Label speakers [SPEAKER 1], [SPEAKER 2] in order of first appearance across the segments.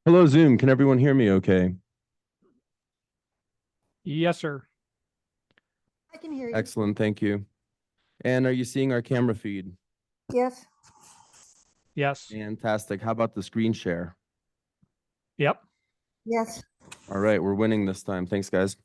[SPEAKER 1] Hello, Zoom. Can everyone hear me okay?
[SPEAKER 2] Yes, sir.
[SPEAKER 3] I can hear you.
[SPEAKER 1] Excellent, thank you. And are you seeing our camera feed?
[SPEAKER 3] Yes.
[SPEAKER 2] Yes.
[SPEAKER 1] Fantastic. How about the screen share?
[SPEAKER 2] Yep.
[SPEAKER 3] Yes.
[SPEAKER 1] All right, we're winning this time. Thanks, guys.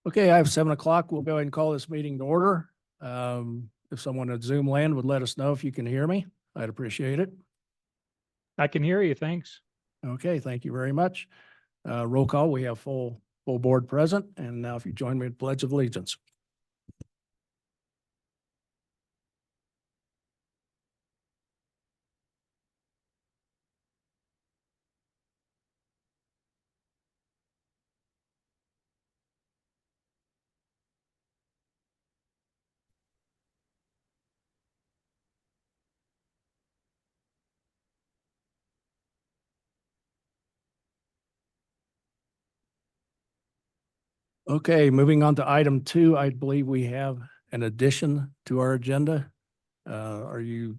[SPEAKER 4] Okay, I have 7 o'clock. We'll go ahead and call this meeting to order. If someone at Zoom land would let us know if you can hear me, I'd appreciate it.
[SPEAKER 2] I can hear you. Thanks.
[SPEAKER 4] Okay, thank you very much. Roll call, we have full board present. And now if you join me in Pledge of Allegiance. Okay, moving on to item 2, I believe we have an addition to our agenda. Are you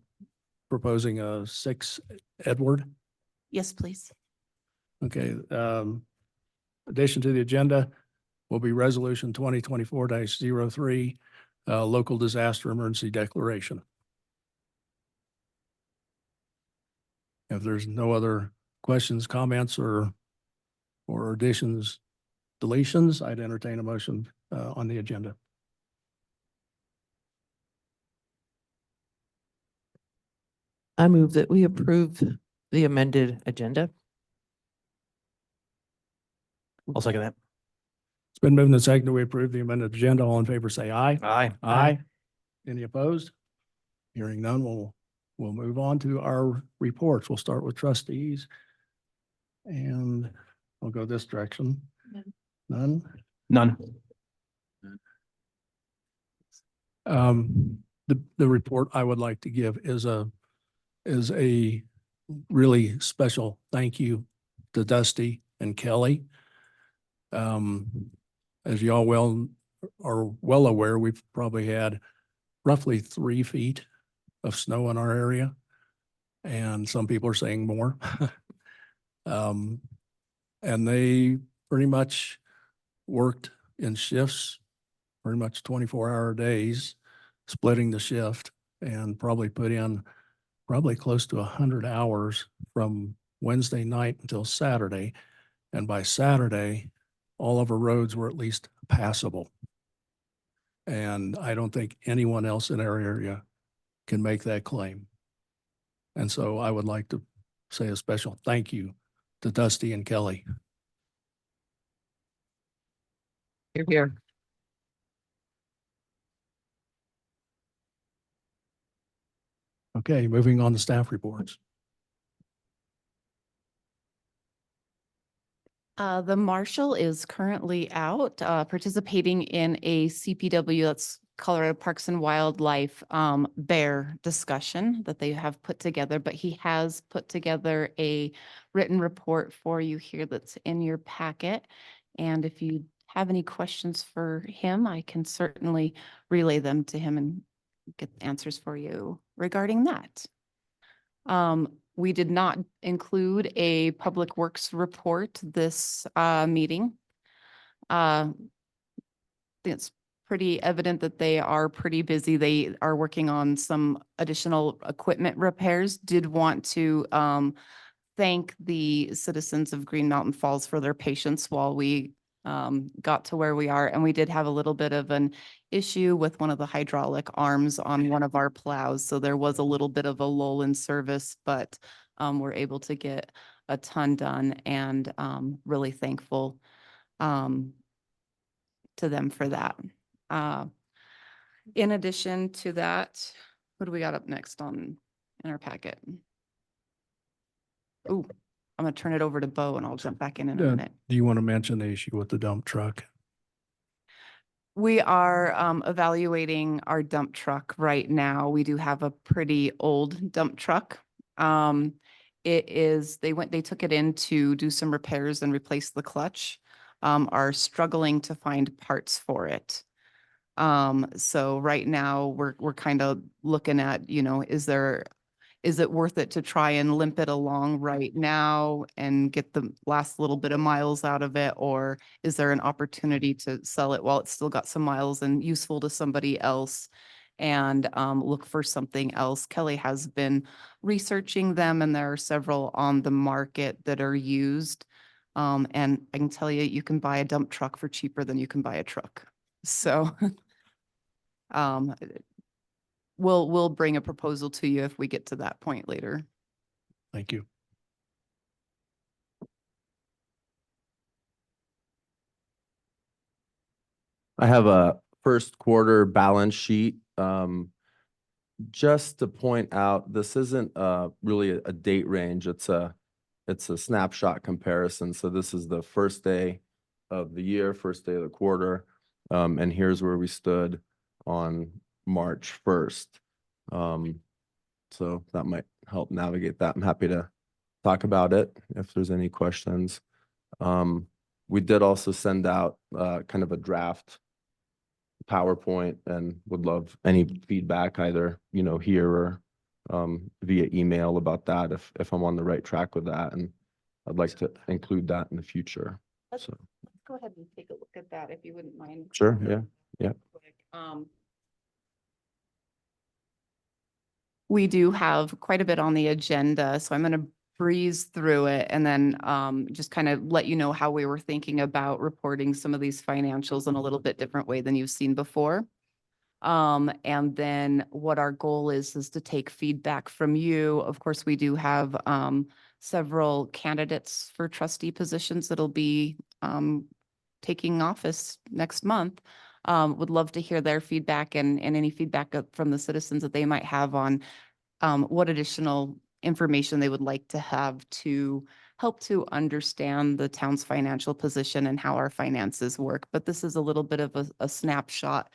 [SPEAKER 4] proposing a 6, Edward?
[SPEAKER 5] Yes, please.
[SPEAKER 4] Okay, addition to the agenda will be resolution 2024-03, local disaster emergency declaration. If there's no other questions, comments, or additions, deletions, I'd entertain a motion on the agenda.
[SPEAKER 5] I move that we approve the amended agenda.
[SPEAKER 6] I'll second that.
[SPEAKER 4] It's been moved and seconded that we approve the amended agenda. All in favor, say aye.
[SPEAKER 6] Aye.
[SPEAKER 4] Aye. Any opposed? Hearing none, we'll move on to our reports. We'll start with trustees. And I'll go this direction. None?
[SPEAKER 6] None.
[SPEAKER 4] The report I would like to give is a really special thank you to Dusty and Kelly. as y'all are well aware, we've probably had roughly 3 feet of snow in our area. And some people are saying more. And they pretty much worked in shifts, pretty much 24-hour days, splitting the shift, and probably put in close to 100 hours from Wednesday night until Saturday. And by Saturday, all of our roads were at least passable. And I don't think anyone else in our area can make that claim. And so I would like to say a special thank you to Dusty and Kelly.
[SPEAKER 5] You're here.
[SPEAKER 4] Okay, moving on to staff reports.
[SPEAKER 7] The marshal is currently out participating in a CPW, that's Colorado Parks and Wildlife bear discussion that they have put together, but he has put together a written report for you here that's in your packet. And if you have any questions for him, I can certainly relay them to him and get answers for you regarding that. We did not include a Public Works report this meeting. It's pretty evident that they are pretty busy. They are working on some additional equipment repairs. Did want to thank the citizens of Green Mountain Falls for their patience while we got to where we are. And we did have a little bit of an issue with one of the hydraulic arms on one of our plows. So there was a little bit of a lull in service, but we're able to get a ton done, and really thankful to them for that. In addition to that, what do we got up next in our packet? Oh, I'm gonna turn it over to Bo and I'll jump back in a minute.
[SPEAKER 4] Do you want to mention the issue with the dump truck?
[SPEAKER 7] We are evaluating our dump truck right now. We do have a pretty old dump truck. They took it in to do some repairs and replace the clutch, are struggling to find parts for it. So right now we're kind of looking at, is it worth it to try and limp it along right now and get the last little bit of miles out of it? Or is there an opportunity to sell it while it's still got some miles and useful to somebody else, and look for something else? Kelly has been researching them, and there are several on the market that are used. And I can tell you, you can buy a dump truck for cheaper than you can buy a truck. So we'll bring a proposal to you if we get to that point later.
[SPEAKER 4] Thank you.
[SPEAKER 1] I have a first quarter balance sheet. Just to point out, this isn't really a date range. It's a snapshot comparison. So this is the first day of the year, first day of the quarter. And here's where we stood on March 1st. So that might help navigate that. I'm happy to talk about it if there's any questions. We did also send out kind of a draft PowerPoint, and would love any feedback either, here or via email about that if I'm on the right track with that. And I'd like to include that in the future. So
[SPEAKER 7] Let's go ahead and take a look at that if you wouldn't mind.
[SPEAKER 1] sure, yeah.
[SPEAKER 7] We do have quite a bit on the agenda, so I'm going to breeze through it and then just kind of let you know how we were thinking about reporting some of these financials in a little bit different way than you've seen before. And then what our goal is to take feedback from you. Of course, we do have several candidates for trustee positions that'll be taking office next month. Would love to hear their feedback and any feedback from the citizens that they might have on what additional information they would like to have to help to understand the town's financial position and how our finances work. But this is a little bit of a snapshot,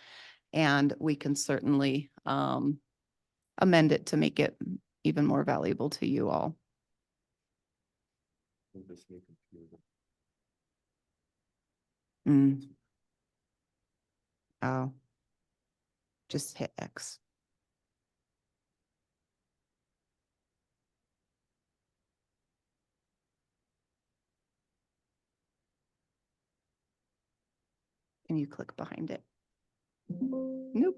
[SPEAKER 7] and we can certainly amend it to make it even more valuable to you all. Oh. Just hit X. And you click behind it. Nope.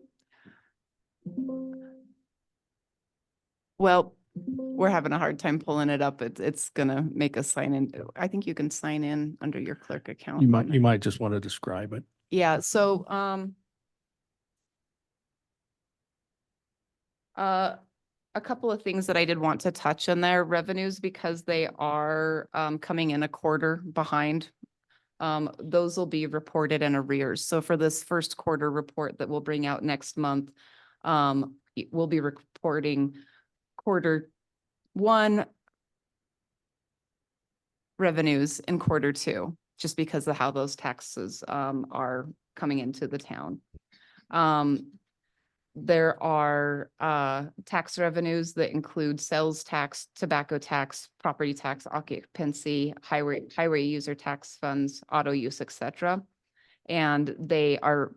[SPEAKER 7] Well, we're having a hard time pulling it up. It's gonna make us sign in. I think you can sign in under your clerk account.
[SPEAKER 4] You might just want to describe it.
[SPEAKER 7] Yeah, so, a couple of things that I did want to touch on there, revenues, because they are, coming in a quarter behind. Those will be reported in arrears. So for this first quarter report that we'll bring out next month, we'll be reporting quarter one revenues in quarter two, just because of how those taxes, are coming into the town. There are tax revenues that include sales tax, tobacco tax, property tax, occupancy, highway user tax funds, auto use, etc. And they are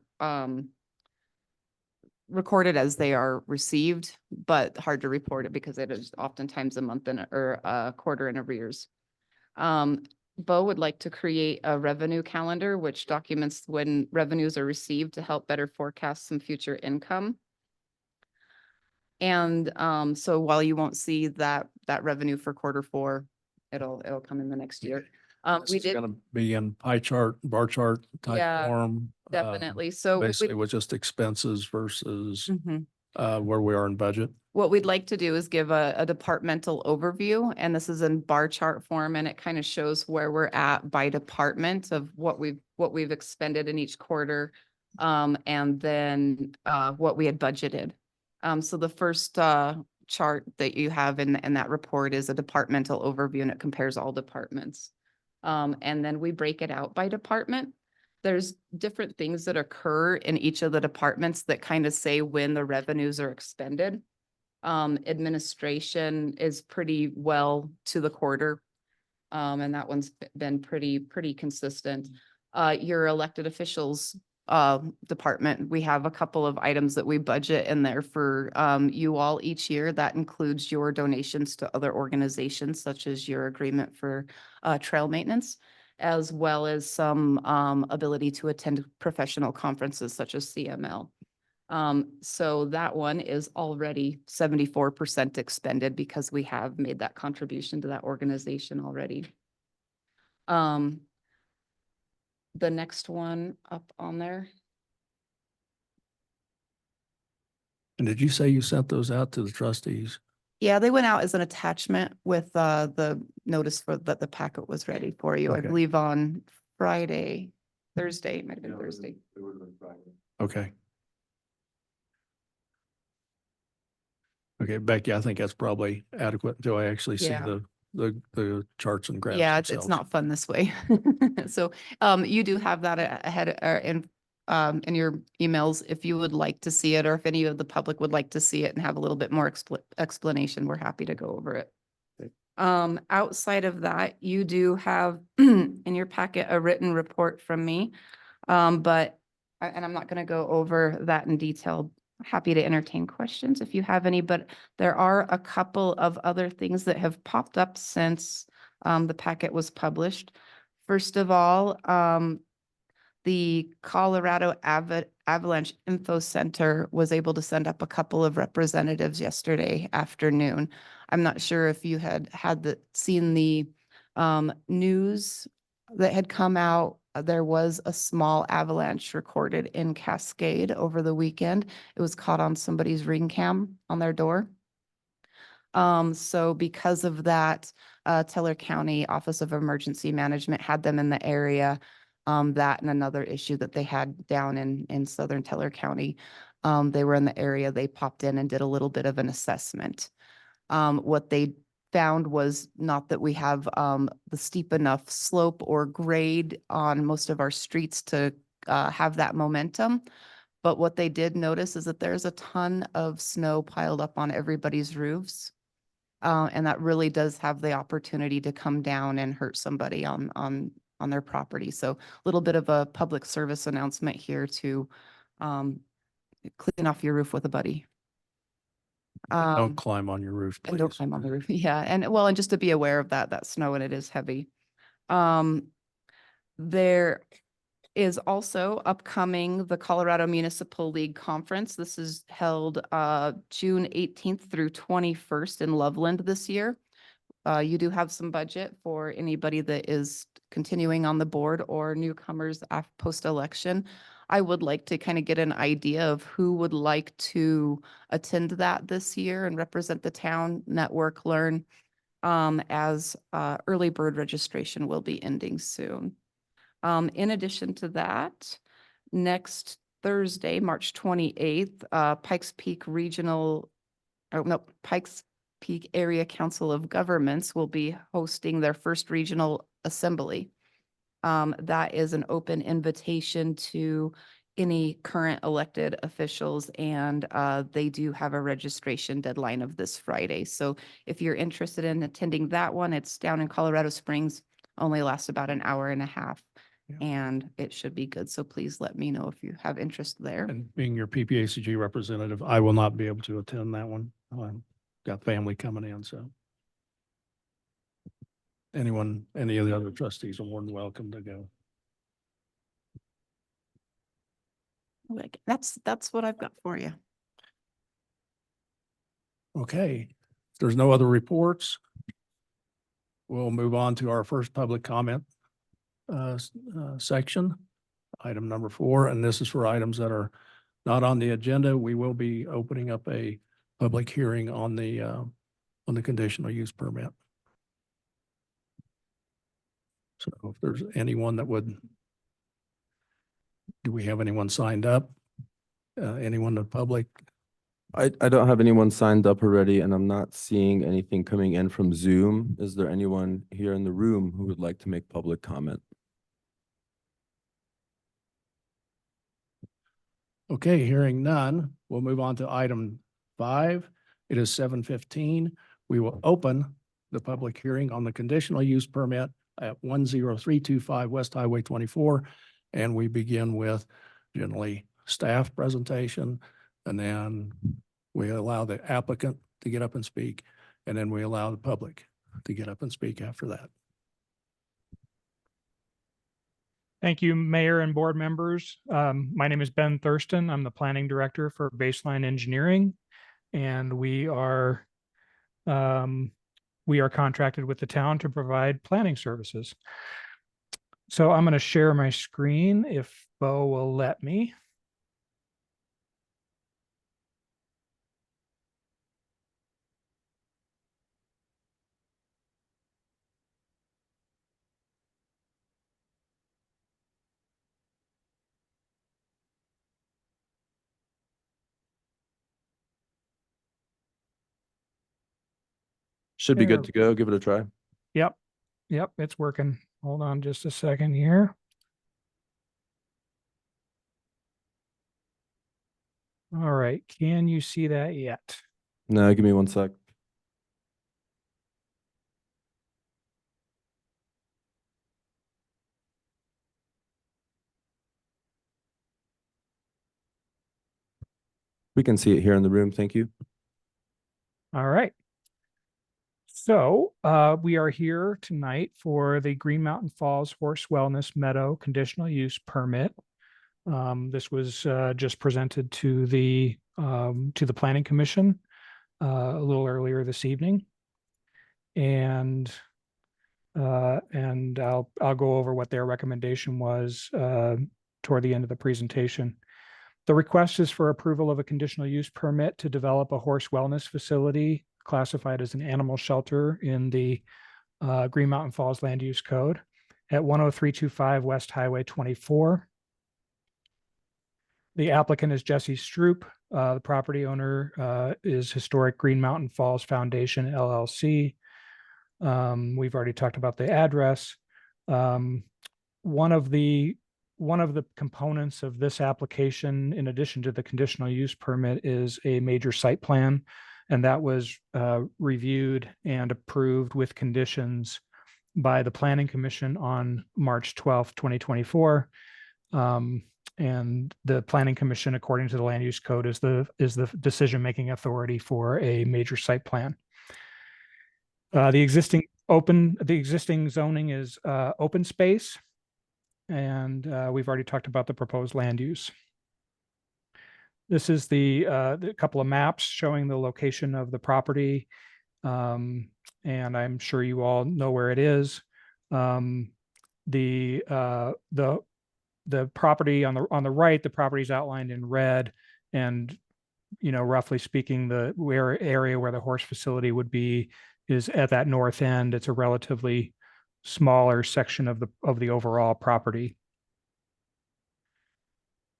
[SPEAKER 7] recorded as they are received, but hard to report it because it is oftentimes a month or a quarter in arrears. Bo would like to create a revenue calendar, which documents when revenues are received to help better forecast some future income. And so while you won't see that revenue for quarter four, it'll come in the next year.
[SPEAKER 4] This
[SPEAKER 7] We
[SPEAKER 4] is
[SPEAKER 7] did,
[SPEAKER 4] gonna be in pie chart, bar chart
[SPEAKER 7] Yeah,
[SPEAKER 4] type form.
[SPEAKER 7] definitely. So
[SPEAKER 4] Basically with just expenses versus
[SPEAKER 7] Mhm.
[SPEAKER 4] where we are in budget.
[SPEAKER 7] What we'd like to do is give a departmental overview, and this is in bar chart form, and it kind of shows where we're at by department of what we've expended in each quarter. And then what we had budgeted. So the first chart that you have in that report is a departmental overview, and it compares all departments. And then we break it out by department. There's different things that occur in each of the departments that kind of say when the revenues are expended. Administration is pretty well to the quarter. And that one's been pretty consistent. Your elected officials department, we have a couple of items that we budget in there for you all each year. That includes your donations to other organizations, such as your agreement for trail maintenance, as well as some ability to attend professional conferences such as CML. So that one is already 74% expended because we have made that contribution to that organization already. The next one up on there.
[SPEAKER 4] And did you say you sent those out to the trustees?
[SPEAKER 7] Yeah, they went out as an attachment with the notice for that the packet was ready for you, I
[SPEAKER 4] Okay.
[SPEAKER 7] believe on Thursday, it might have been Thursday.
[SPEAKER 4] Okay. Okay, Becky, I think that's probably adequate until I actually see
[SPEAKER 7] Yeah.
[SPEAKER 4] the charts and graphs.
[SPEAKER 7] Yeah, it's
[SPEAKER 4] themselves.
[SPEAKER 7] not fun this way. So you do have that ahead in your emails if you would like to see it, or if any of the public would like to see it and have a little bit more explanation, we're happy to go over it. Outside of that, you do have in your packet a written report from me. And I'm not going to go over that in detail. Happy to entertain questions if you have any, but there are a couple of other things that have popped up since the packet was published. First of all, the Colorado Avalanche Info Center was able to send up a couple of representatives yesterday afternoon. I'm not sure if you had seen the news that had come out. There was a small avalanche recorded in Cascade over the weekend. It was caught on somebody's ring cam on their door. So because of that, Teller County Office of Emergency Management had them in the area. That and another issue that they had down in southern Teller County. They were in the area, they popped in and did a little bit of an assessment. What they found was not that we have the steep enough slope or grade on most of our streets to have that momentum. But what they did notice is that there's a ton of snow piled up on everybody's roofs. And that really does have the opportunity to come down and hurt somebody on their property. So a little bit of a public service announcement here to clean off your roof with a buddy.
[SPEAKER 4] Don't climb on your roof,
[SPEAKER 7] And don't
[SPEAKER 4] please.
[SPEAKER 7] climb on the roof. Yeah, and well, and just to be aware of that snow and it is heavy. There is also upcoming the Colorado Municipal League Conference. This is held June 18th through 21st in Loveland this year. You do have some budget for anybody that is continuing on the board or newcomers post-election. I would like to kind of get an idea of who would like to attend that this year and represent the town, network, learn, as early bird registration will be ending soon. In addition to that, next Thursday, March 28th, Pikes Peak Pikes Peak Area Council of Governments will be hosting their first regional assembly. That is an open invitation to any current elected officials, and they do have a registration deadline of this Friday. So if you're interested in attending that one, it's down in Colorado Springs, only lasts about an hour and a half.
[SPEAKER 4] Yeah.
[SPEAKER 7] And it should be good. So please let me know if you have interest there.
[SPEAKER 4] And being your PPACG representative, I will not be able to attend that one. I've got family coming in, so. Anyone, any of the other trustees are more than welcome to go.
[SPEAKER 7] Like, that's what I've got for you.
[SPEAKER 4] Okay, if there's no other reports, we'll move on to our first public comment section, item number 4, and this is for items that are not on the agenda. We will be opening up a public hearing on the conditional use permit. So if there's anyone that would, do we have anyone signed up? Anyone in the public?
[SPEAKER 1] I don't have anyone signed up already, and I'm not seeing anything coming in from Zoom. Is there anyone here in the room who would like to make public comment?
[SPEAKER 4] Okay, hearing none, we'll move on to item 5. It is 7:15. We will open the public hearing on the conditional use permit at 10325 West Highway 24. And we begin with generally staff presentation, and then we allow the applicant to get up and speak, and then we allow the public to get up and speak after that.
[SPEAKER 2] Thank you, Mayor and board members. My name is Ben Thurston. I'm the planning director for Baseline Engineering, and we are contracted with the town to provide planning services. So I'm going to share my screen if Bo will let me.
[SPEAKER 1] Should be
[SPEAKER 2] There.
[SPEAKER 1] good to go. Give it a try.
[SPEAKER 2] Yep, it's working. Hold on just a second here. All right, can you see that yet?
[SPEAKER 1] No, give me one sec. We can see it here in the room. Thank you.
[SPEAKER 2] All right. So we are here tonight for the Green Mountain Falls Horse Wellness Meadow conditional use permit. This was just presented to the Planning Commission a little earlier this evening, and I'll go over what their recommendation was toward the end of the presentation. The request is for approval of a conditional use permit to develop a horse wellness facility classified as an animal shelter in the Green Mountain Falls Land Use Code at 10325 West Highway 24. The applicant is Jesse Stroop. The property owner is Historic Green Mountain Falls Foundation, LLC. We've already talked about the address. One of the components of this application, in addition to the conditional use permit, is a major site plan, and that was reviewed and approved with conditions by the Planning Commission on March 12th, 2024. And the planning commission, according to the land use code, is the decision-making authority for a major site plan. The existing zoning is open space. And we've already talked about the proposed land use. This is the couple of maps showing the location of the property. And I'm sure you all know where it is. The property on the right, the property is outlined in red, and roughly speaking, the area where the horse facility would be is at that north end. It's a relatively smaller section of the overall property.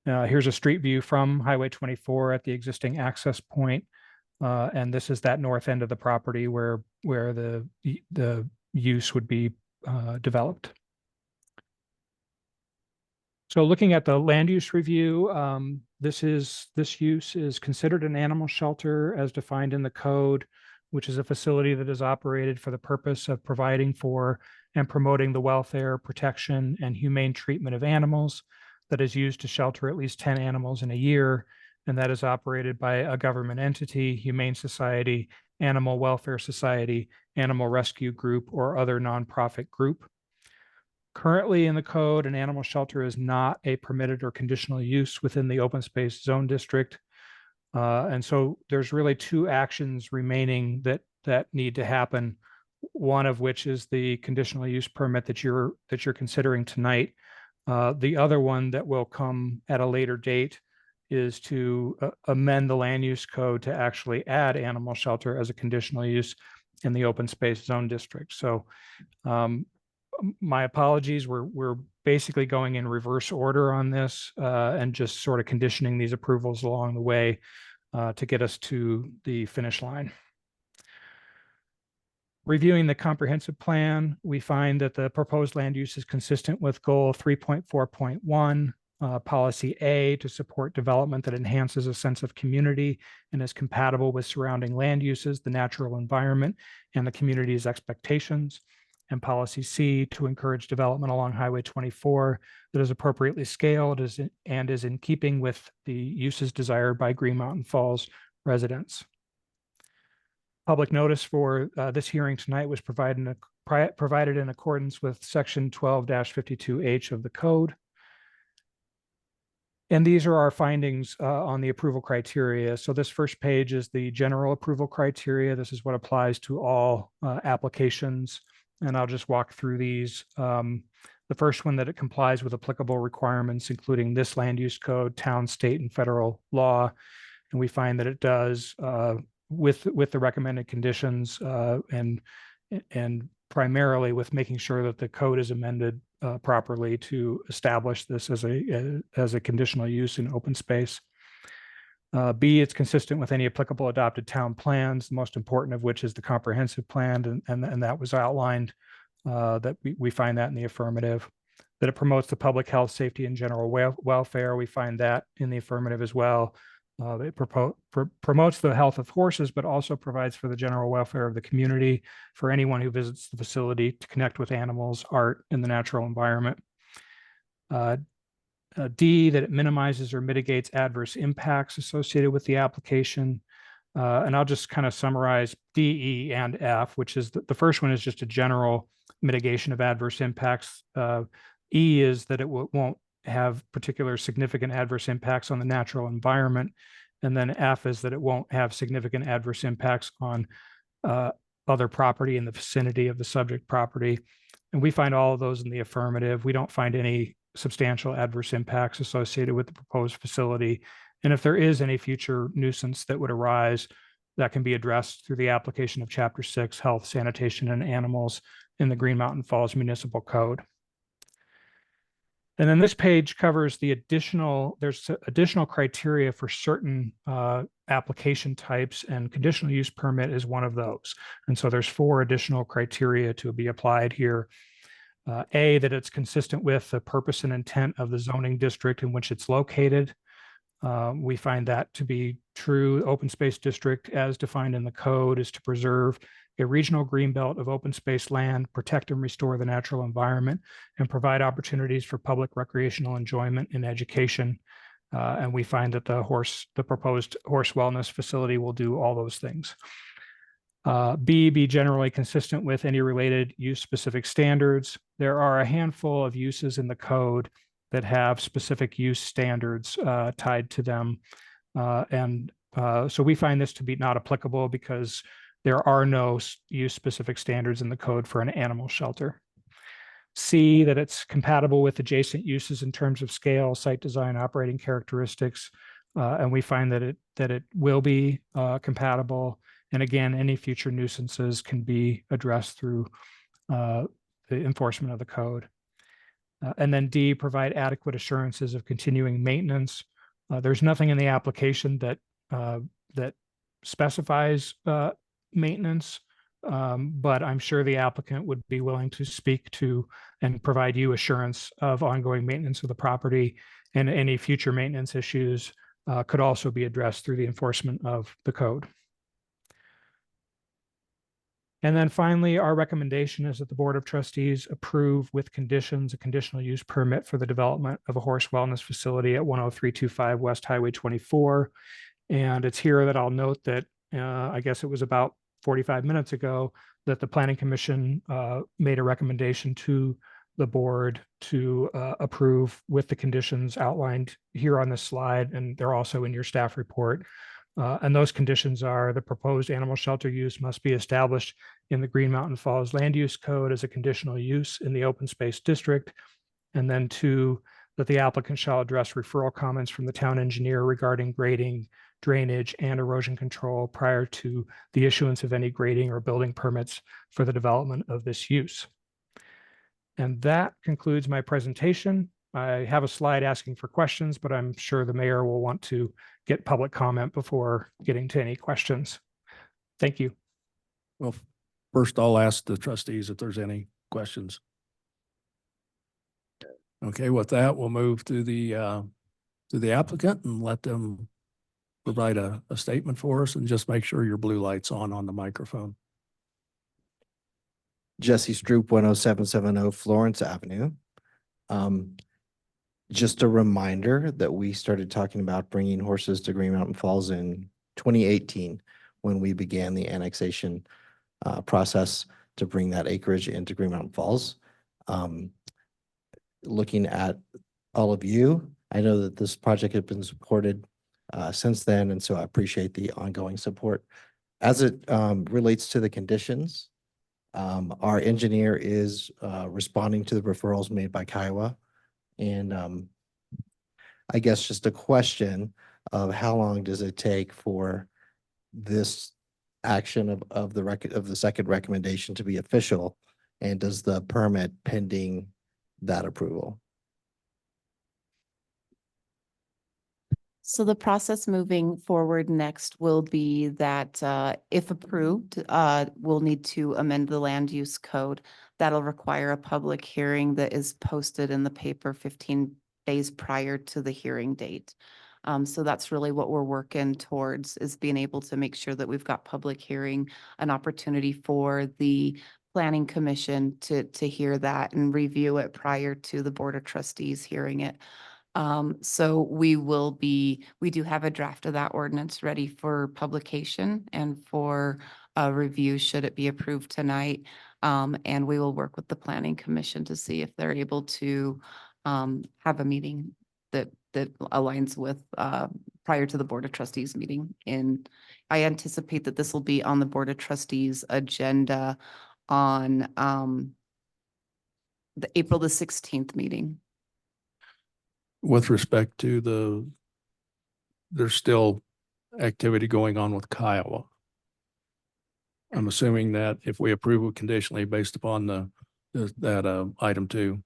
[SPEAKER 2] Here's a street view from Highway 24 at the existing access point, and this is that north end of the property where the use would be developed. So looking at the land use review, this use is considered an animal shelter as defined in the code, which is a facility that is operated for the purpose of providing for and promoting the welfare, protection, and humane treatment of animals, that is used to shelter at least 10 animals in a year, and that is operated by a government entity, humane society, animal welfare society, animal rescue group, or other nonprofit group. Currently in the code, an animal shelter is not a permitted or conditional use within the open space zone district. And so there's really two actions remaining that need to happen. One of which is the conditional use permit that you're considering tonight. The other one that will come at a later date is to amend the land use code to actually add animal shelter as a conditional use in the open space zone district. So my apologies, we're basically going in reverse order on this and just sort of conditioning these approvals along the way to get us to the finish line. Reviewing the comprehensive plan, we find that the proposed land use is consistent with goal 3.4.1, policy A, to support development that enhances a sense of community and is compatible with surrounding land uses, the natural environment, and the community's expectations. And policy C, to encourage development along Highway 24 that is appropriately scaled and is in keeping with the uses desired by Green Mountain Falls residents. Public notice for this hearing tonight was provided in accordance with section 12-52H of the code. And these are our findings on the approval criteria. So this first page is the general approval criteria. This is what applies to all applications. And I'll just walk through these. The first one, that it complies with applicable requirements, including this land use code, town, state, and federal law. And we find that it does with the recommended conditions and primarily with making sure that the code is amended properly to establish this as a conditional use in open space. B, it's consistent with any applicable adopted town plans, the most important of which is the comprehensive plan, and that was outlined, that we find that in the affirmative. That it promotes the public health, safety, and general welfare, we find that in the affirmative as well. It promotes the health of horses, but also provides for the general welfare of the community, for anyone who visits the facility to connect with animals, art, and the natural environment. D, that it minimizes or mitigates adverse impacts associated with the application. And I'll just kind of summarize D, E, and F, which is the first one is just a general mitigation of adverse impacts. E is that it won't have particular significant adverse impacts on the natural environment. And then F is that it won't have significant adverse impacts on other property in the vicinity of the subject property. And we find all of those in the affirmative. We don't find any substantial adverse impacts associated with the proposed facility. And if there is any future nuisance that would arise, that can be addressed through the application of Chapter 6, Health, Sanitation, and Animals in the Green Mountain Falls Municipal Code. And then this page covers there's additional criteria for certain application types, and conditional use permit is one of those. And so there's 4 additional criteria to be applied here. A, that it's consistent with the purpose and intent of the zoning district in which it's located. We find that to be true. Open space district, as defined in the code, is to preserve a regional green belt of open space land, protect and restore the natural environment, and provide opportunities for public recreational enjoyment and education. And we find that the proposed horse wellness facility will do all those things. B, be generally consistent with any related use-specific standards. There are a handful of uses in the code that have specific use standards tied to them. So we find this to be not applicable because there are no use-specific standards in the code for an animal shelter. C, that it's compatible with adjacent uses in terms of scale, site design, operating characteristics. And we find that it will be compatible. And again, any future nuisances can be addressed through the enforcement of the code. And then D, provide adequate assurances of continuing maintenance. There's nothing in the application that specifies maintenance, but I'm sure the applicant would be willing to speak to and provide you assurance of ongoing maintenance of the property, and any future maintenance issues could also be addressed through the enforcement of the code. And then finally, our recommendation is that the Board of Trustees approve with conditions a conditional use permit for the development of a horse wellness facility at 10325 West Highway 24. And it's here that I'll note that I guess it was about 45 minutes ago that the Planning Commission made a recommendation to the board to approve with the conditions outlined here on this slide, and they're also in your staff report. And those conditions are: the proposed animal shelter use must be established in the Green Mountain Falls Land Use Code as a conditional use in the open space district. And then 2, that the applicant shall address referral comments from the town engineer regarding grading, drainage, and erosion control prior to the issuance of any grading or building permits for the development of this use. And that concludes my presentation. I have a slide asking for questions, but I'm sure the mayor will want to get public comment before getting to any questions. Thank you.
[SPEAKER 4] Well, first I'll ask the trustees if there's any questions. Okay, with that, we'll move to the applicant and let them provide a statement for us, and just make sure your blue light's on the microphone.
[SPEAKER 8] Jesse Stroop, 10770 Florence Avenue. Just a reminder that we started talking about bringing horses to Green Mountain Falls in 2018 when we began the annexation process to bring that acreage into Green Mountain Falls. Looking at all of you, I know that this project has been supported since then, and so I appreciate the ongoing support. As it relates to the conditions, our engineer is responding to the referrals made by Kiowa. And I guess just a question of how long does it take for this action of the second recommendation to be official? And does the permit pending that approval?
[SPEAKER 7] So the process moving forward next will be that if approved, we'll need to amend the land use code. That'll require a public hearing that is posted in the paper 15 days prior to the hearing date. So that's really what we're working towards, is being able to make sure that we've got public hearing, an opportunity for the Planning Commission to hear that and review it prior to the Board of Trustees hearing it. So we do have a draft of that ordinance ready for publication and for review should it be approved tonight. And we will work with the Planning Commission to see if they're able to have a meeting that aligns with prior to the Board of Trustees meeting. And I anticipate that this will be on the Board of Trustees agenda on the April the 16th meeting.
[SPEAKER 4] With respect to there's still activity going on with Kiowa. I'm assuming that if we approve it conditionally based upon that item 2,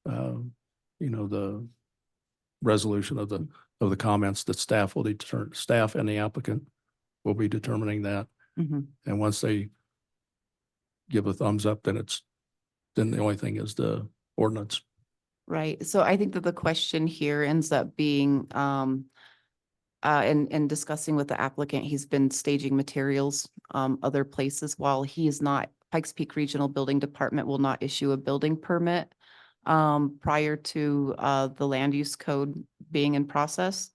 [SPEAKER 4] the resolution of the comments that staff and the applicant will be determining that.
[SPEAKER 7] Mm-hmm.
[SPEAKER 4] And once they give a thumbs up, then the only thing is the ordinance.
[SPEAKER 7] Right. So I think that the question here ends up being in discussing with the applicant, he's been staging materials, other places while he is not, Pikes Peak Regional Building Department will not issue a building permit prior to, the land use code being in process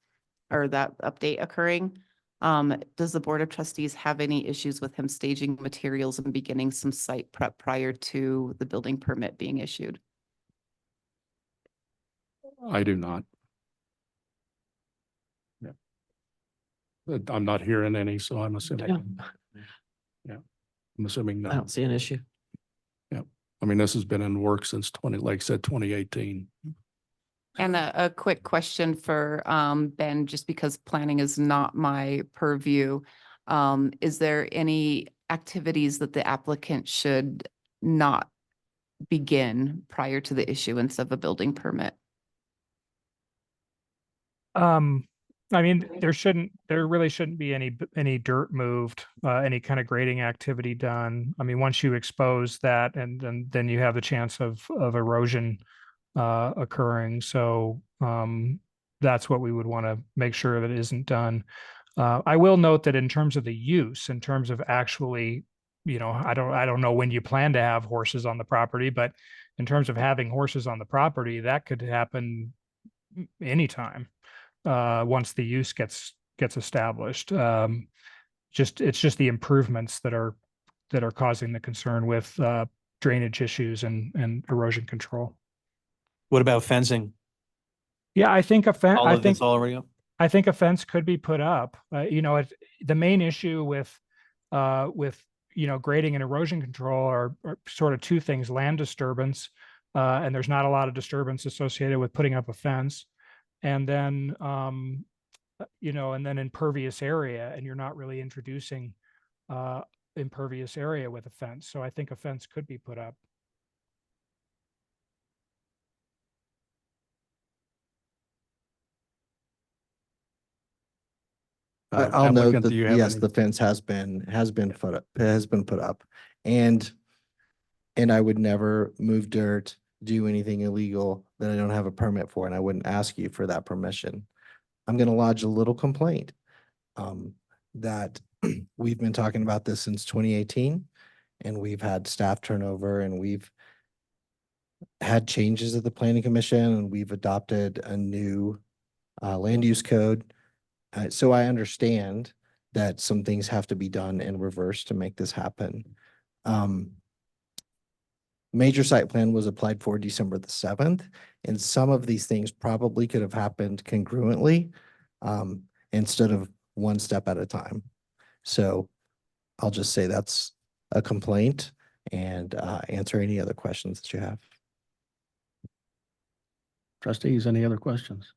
[SPEAKER 7] or that update occurring. Does the Board of Trustees have any issues with him staging materials and beginning some site prep prior to the building permit being issued?
[SPEAKER 4] I do not. Yeah. I'm not hearing any, so I'm assuming, I'm assuming
[SPEAKER 5] I
[SPEAKER 4] no.
[SPEAKER 5] don't see an issue.
[SPEAKER 4] I mean, this has been in work since like I said, 2018.
[SPEAKER 7] And a quick question for Ben, just because planning is not my purview. Is there any activities that the applicant should not begin prior to the issuance of a building permit?
[SPEAKER 2] I mean, there really shouldn't be any dirt moved, any kind of grading activity done. I mean, once you expose that, and then you have the chance of erosion occurring. So that's what we would want to make sure that isn't done. I will note that in terms of the use, in terms of actually, I don't know when you plan to have horses on the property, but in terms of having horses on the property, that could happen anytime once the use gets established. It's just the improvements that are causing the concern with drainage issues and erosion control.
[SPEAKER 6] What about fencing?
[SPEAKER 2] Yeah, I think
[SPEAKER 6] All of it's already up?
[SPEAKER 2] I think a fence could be put up. The main issue with grading and erosion control are sort of two things: land disturbance, and there's not a lot of disturbance associated with putting up a fence, and then and then impervious area, and you're not really introducing impervious area with a fence. So I think a fence could be put up.
[SPEAKER 8] I'll note
[SPEAKER 4] Applicant,
[SPEAKER 8] that,
[SPEAKER 4] do you have
[SPEAKER 8] yes,
[SPEAKER 4] any-
[SPEAKER 8] the fence has been put up. And I would never move dirt, do anything illegal that I don't have a permit for, and I wouldn't ask you for that permission. I'm gonna lodge a little complaint that we've been talking about this since 2018, and we've had staff turnover, and we've had changes at the planning commission, and we've adopted a new land use code. So I understand that some things have to be done in reverse to make this happen. Major site plan was applied for December the 7th, and some of these things probably could have happened congruently instead of one step at a time. So I'll just say that's a complaint and answer any other questions that you have.
[SPEAKER 4] Trustees, any other questions?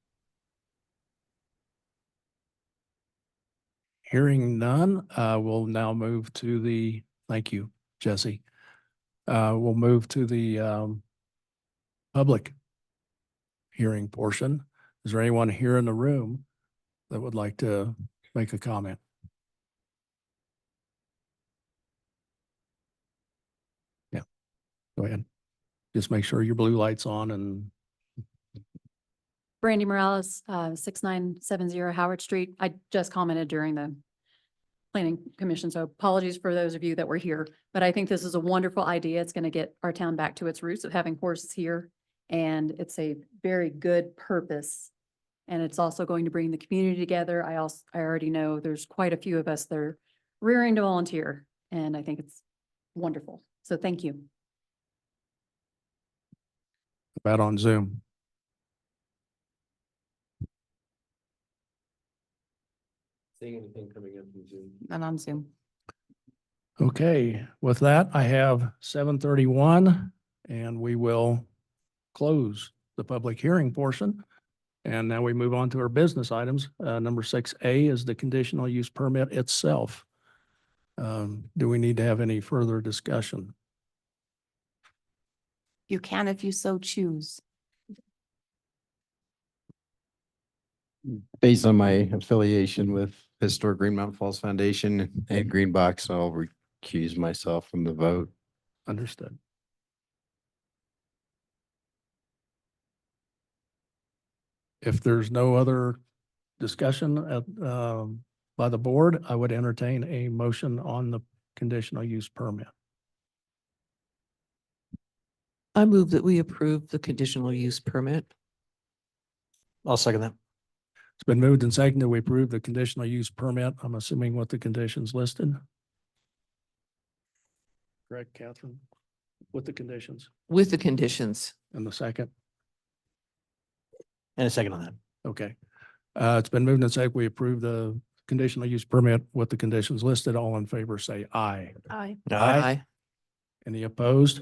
[SPEAKER 4] Hearing none, we'll now move to thank you, Jesse. We'll move to the public hearing portion. Is there anyone here in the room that would like to make a comment? Yeah, go ahead. Just make sure your blue light's on and
[SPEAKER 9] Brandy Morales, 6970 Howard Street. I just commented during the planning commission, so apologies for those of you that were here. But I think this is a wonderful idea. It's going to get our town back to its roots of having horses here. And it's a very good purpose. And it's also going to bring the community together. I already know there's quite a few of us that are rearing to volunteer. And I think it's wonderful. So thank you.
[SPEAKER 4] about on Zoom.
[SPEAKER 1] Seeing anything coming in from Zoom?
[SPEAKER 7] And on Zoom.
[SPEAKER 4] Okay, with that, I have 7:31 and we will close the public hearing portion. And now we move on to our business items. Number 6A is the conditional use permit itself. Do we need to have any further discussion?
[SPEAKER 7] You can if you so choose.
[SPEAKER 10] Based on my affiliation with Historic Green Mountain Falls Foundation and Greenbox, I'll recuse myself from the vote.
[SPEAKER 4] Understood. If there's no other discussion by the board, I would entertain a motion on the conditional use permit.
[SPEAKER 5] I move that we approve the conditional use permit.
[SPEAKER 6] I'll second that.
[SPEAKER 4] It's been moved and seconded. We approve the conditional use permit. I'm assuming with the conditions listed. Correct, Catherine? With the conditions
[SPEAKER 5] With the conditions.
[SPEAKER 4] in the second.
[SPEAKER 6] And a second on that.
[SPEAKER 4] Okay. It's been moved and seconded. We approve the conditional use permit with the conditions listed. All in favor, say aye.
[SPEAKER 5] Aye.
[SPEAKER 4] Aye. Any opposed?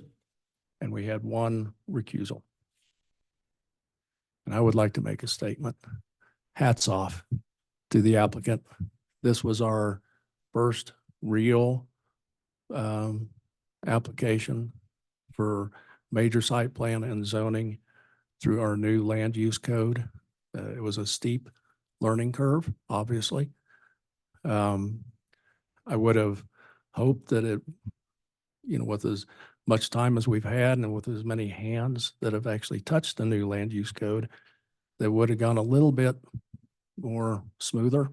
[SPEAKER 4] And we had one recusal. And I would like to make a statement. Hats off to the applicant. This was our first real application for major site plan and zoning through our new land use code. It was a steep learning curve, obviously. I would have hoped that it, with as much time as we've had and with as many hands that have actually touched the new land use code, that would have gone a little bit more smoother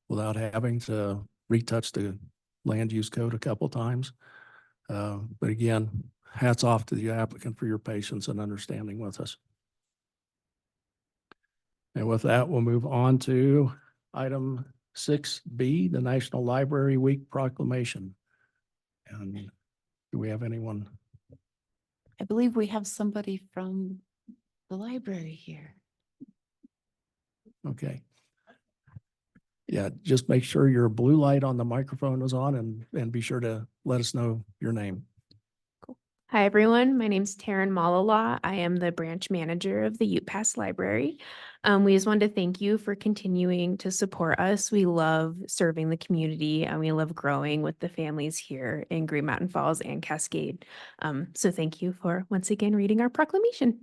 [SPEAKER 4] without having to retouch the land use code a couple times. But again, hats off to the applicant for your patience and understanding with us. And with that, we'll move on to item 6B, the National Library Week proclamation. And do we have anyone?
[SPEAKER 7] I believe we have somebody from the library here.
[SPEAKER 4] Okay. Yeah, just make sure your blue light on the microphone is on and be sure to let us know your name.
[SPEAKER 11] Hi, everyone. My name's Taryn Malala. I am the branch manager of the Ute Pass Library. We just wanted to thank you for continuing to support us. We love serving the community and we love growing with the families here in Green Mountain Falls and Cascade. So thank you for once again reading our proclamation.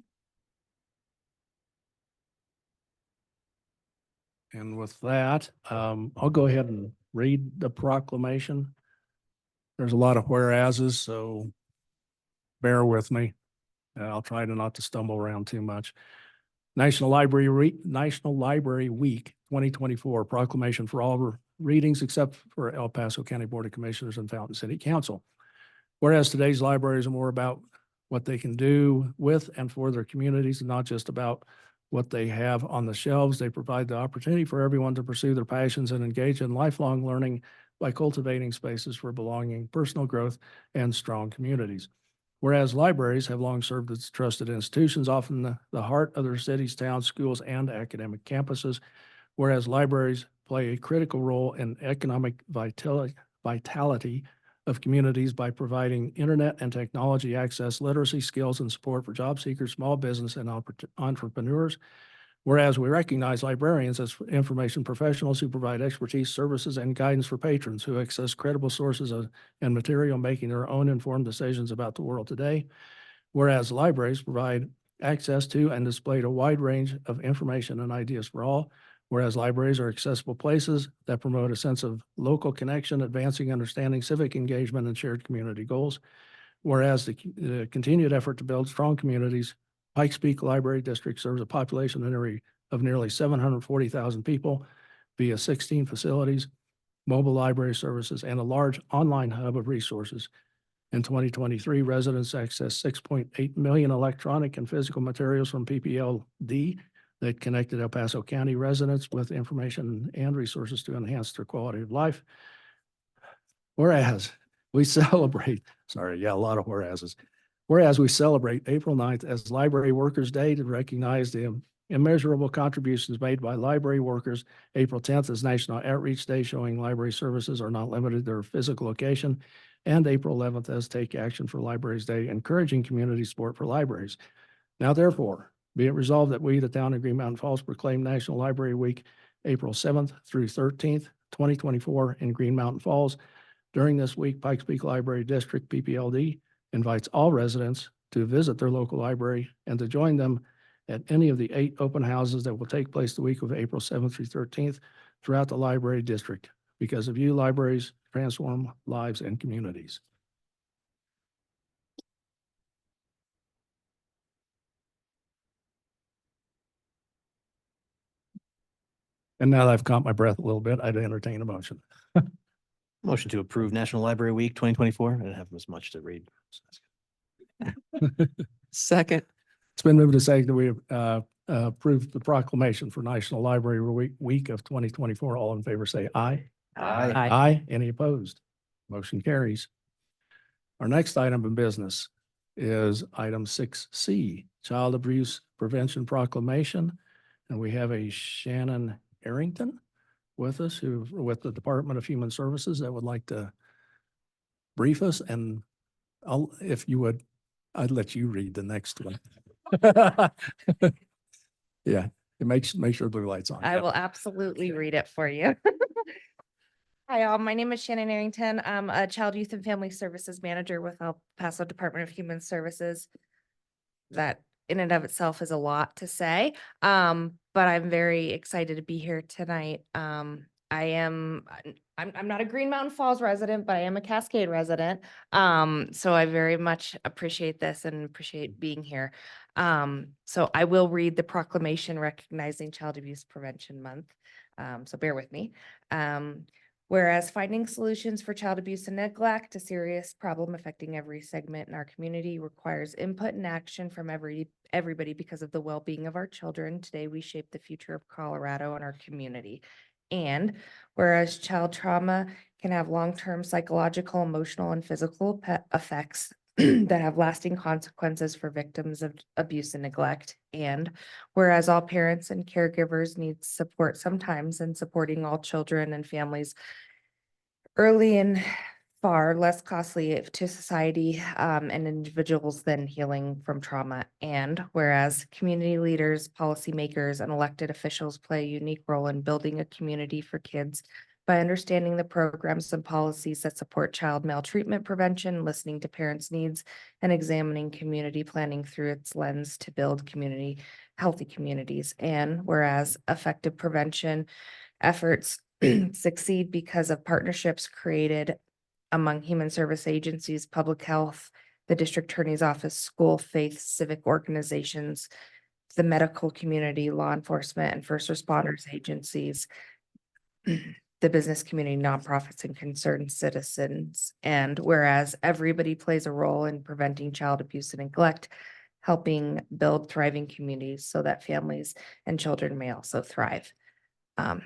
[SPEAKER 4] And with that, I'll go ahead and read the proclamation. There's a lot of whereases, so bear with me. I'll try to not to stumble around too much. National Library Week 2024 proclamation for all readings except for El Paso County Board of Commissioners and Fountain City Council. Whereas today's libraries are more about what they can do with and for their communities and not just about what they have on the shelves. They provide the opportunity for everyone to pursue their passions and engage in lifelong learning by cultivating spaces for belonging, personal growth, and strong communities. Whereas libraries have long served as trusted institutions, often the heart of their cities, towns, schools, and academic campuses. Whereas libraries play a critical role in economic vitality of communities by providing internet and technology access, literacy skills, and support for job seekers, small business, and entrepreneurs. Whereas we recognize librarians as information professionals who provide expertise, services, and guidance for patrons who access credible sources and material, making their own informed decisions about the world today. Whereas libraries provide access to and display a wide range of information and ideas for all. Whereas libraries are accessible places that promote a sense of local connection, advancing understanding, civic engagement, and shared community goals. Whereas the continued effort to build strong communities, Pikes Peak Library District serves a population of nearly 740,000 people via 16 facilities, mobile library services, and a large online hub of resources. In 2023, residents accessed 6.8 million electronic and physical materials from PPLD that connected El Paso County residents with information and resources to enhance their quality of life. Whereas we celebrate, a lot of whereases. Whereas we celebrate April 9th as Library Workers' Day to recognize the immeasurable contributions made by library workers. April 10th is National Outreach Day, showing library services are not limited to their physical location. And April 11th as Take Action for Libraries Day, encouraging community support for libraries. Now, therefore, be it resolved that we, the town of Green Mountain Falls, proclaim National Library Week, April 7th through 13th, 2024 in Green Mountain Falls. During this week, Pikes Peak Library District, PPLD, invites all residents to visit their local library and to join them at any of the 8 open houses that will take place the week of April 7th through 13th throughout the library district. Because of you, libraries transform lives and communities. And now that I've caught my breath a little bit, I'd entertain a motion.
[SPEAKER 6] Motion to approve National Library Week 2024. I didn't have as much to read.
[SPEAKER 5] Second.
[SPEAKER 4] It's been moved to say that we approve the proclamation for National Library Week of 2024. All in favor, say aye.
[SPEAKER 5] Aye.
[SPEAKER 4] Aye. Any opposed? Motion carries. Our next item of business is item 6C, Child Abuse Prevention Proclamation. And we have a Shannon Arrington with us with the Department of Human Services that would like to brief us. And if you would, I'd let you read the next one. Yeah, make sure the blue light's on.
[SPEAKER 12] I will absolutely read it for you. Hi, all. My name is Shannon Arrington. I'm a Child, Youth, and Family Services Manager with El Paso Department of Human Services. That in and of itself is a lot to say, but I'm very excited to be here tonight. I'm not a Green Mountain Falls resident, but I am a Cascade resident. So I very much appreciate this and appreciate being here. So I will read the proclamation recognizing Child Abuse Prevention Month. So bear with me. Whereas finding solutions for child abuse and neglect, a serious problem affecting every segment in our community, requires input and action from everybody because of the well-being of our children. Today, we shape the future of Colorado and our community. And whereas child trauma can have long-term psychological, emotional, and physical effects that have lasting consequences for victims of abuse and neglect. And whereas all parents and caregivers need support sometimes, and supporting all children and families early and far less costly to society and individuals than healing from trauma. And whereas community leaders, policymakers, and elected officials play a unique role in building a community for kids by understanding the programs and policies that support child maltreatment prevention, listening to parents' needs, and examining community planning through its lens to build healthy communities. And whereas effective prevention efforts succeed because of partnerships created among human service agencies, public health, the district attorney's office, school, faith, civic organizations, the medical community, law enforcement, and first responders agencies, the business community, nonprofits, and concerned citizens. And whereas everybody plays a role in preventing child abuse and neglect, helping build thriving communities so that families and children may also thrive.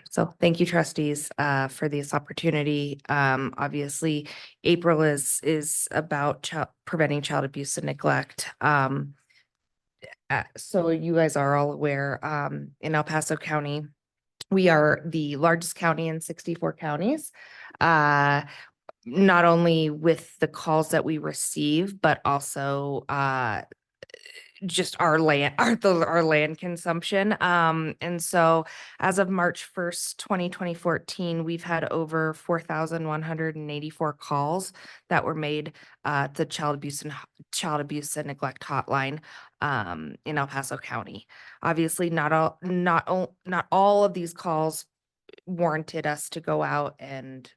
[SPEAKER 12] So thank you, trustees, for this opportunity. Obviously, April is about preventing child abuse and neglect. So you guys are all aware, in El Paso County, we are the largest county in 64 counties. Not only with the calls that we receive, but also just our land consumption. And so as of March 1st, 2014, we've had over 4,184 calls that were made the child abuse and neglect hotline in El Paso County. Obviously, not all of these calls warranted us to go out and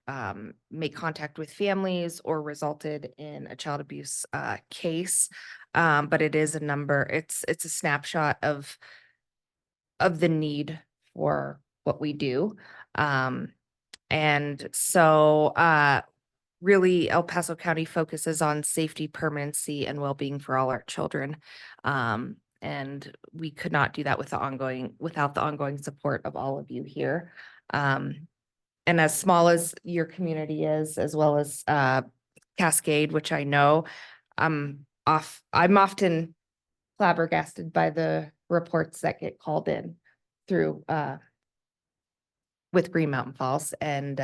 [SPEAKER 12] make contact with families or resulted in a child abuse case. But it is a number, it's a snapshot of the need for what we do. And so really El Paso County focuses on safety, permanency, and well-being for all our children. And we could not do that without the ongoing support of all of you here. And as small as your community is, as well as Cascade, which I know, I'm often flabbergasted by the reports that get called in through with Green Mountain Falls and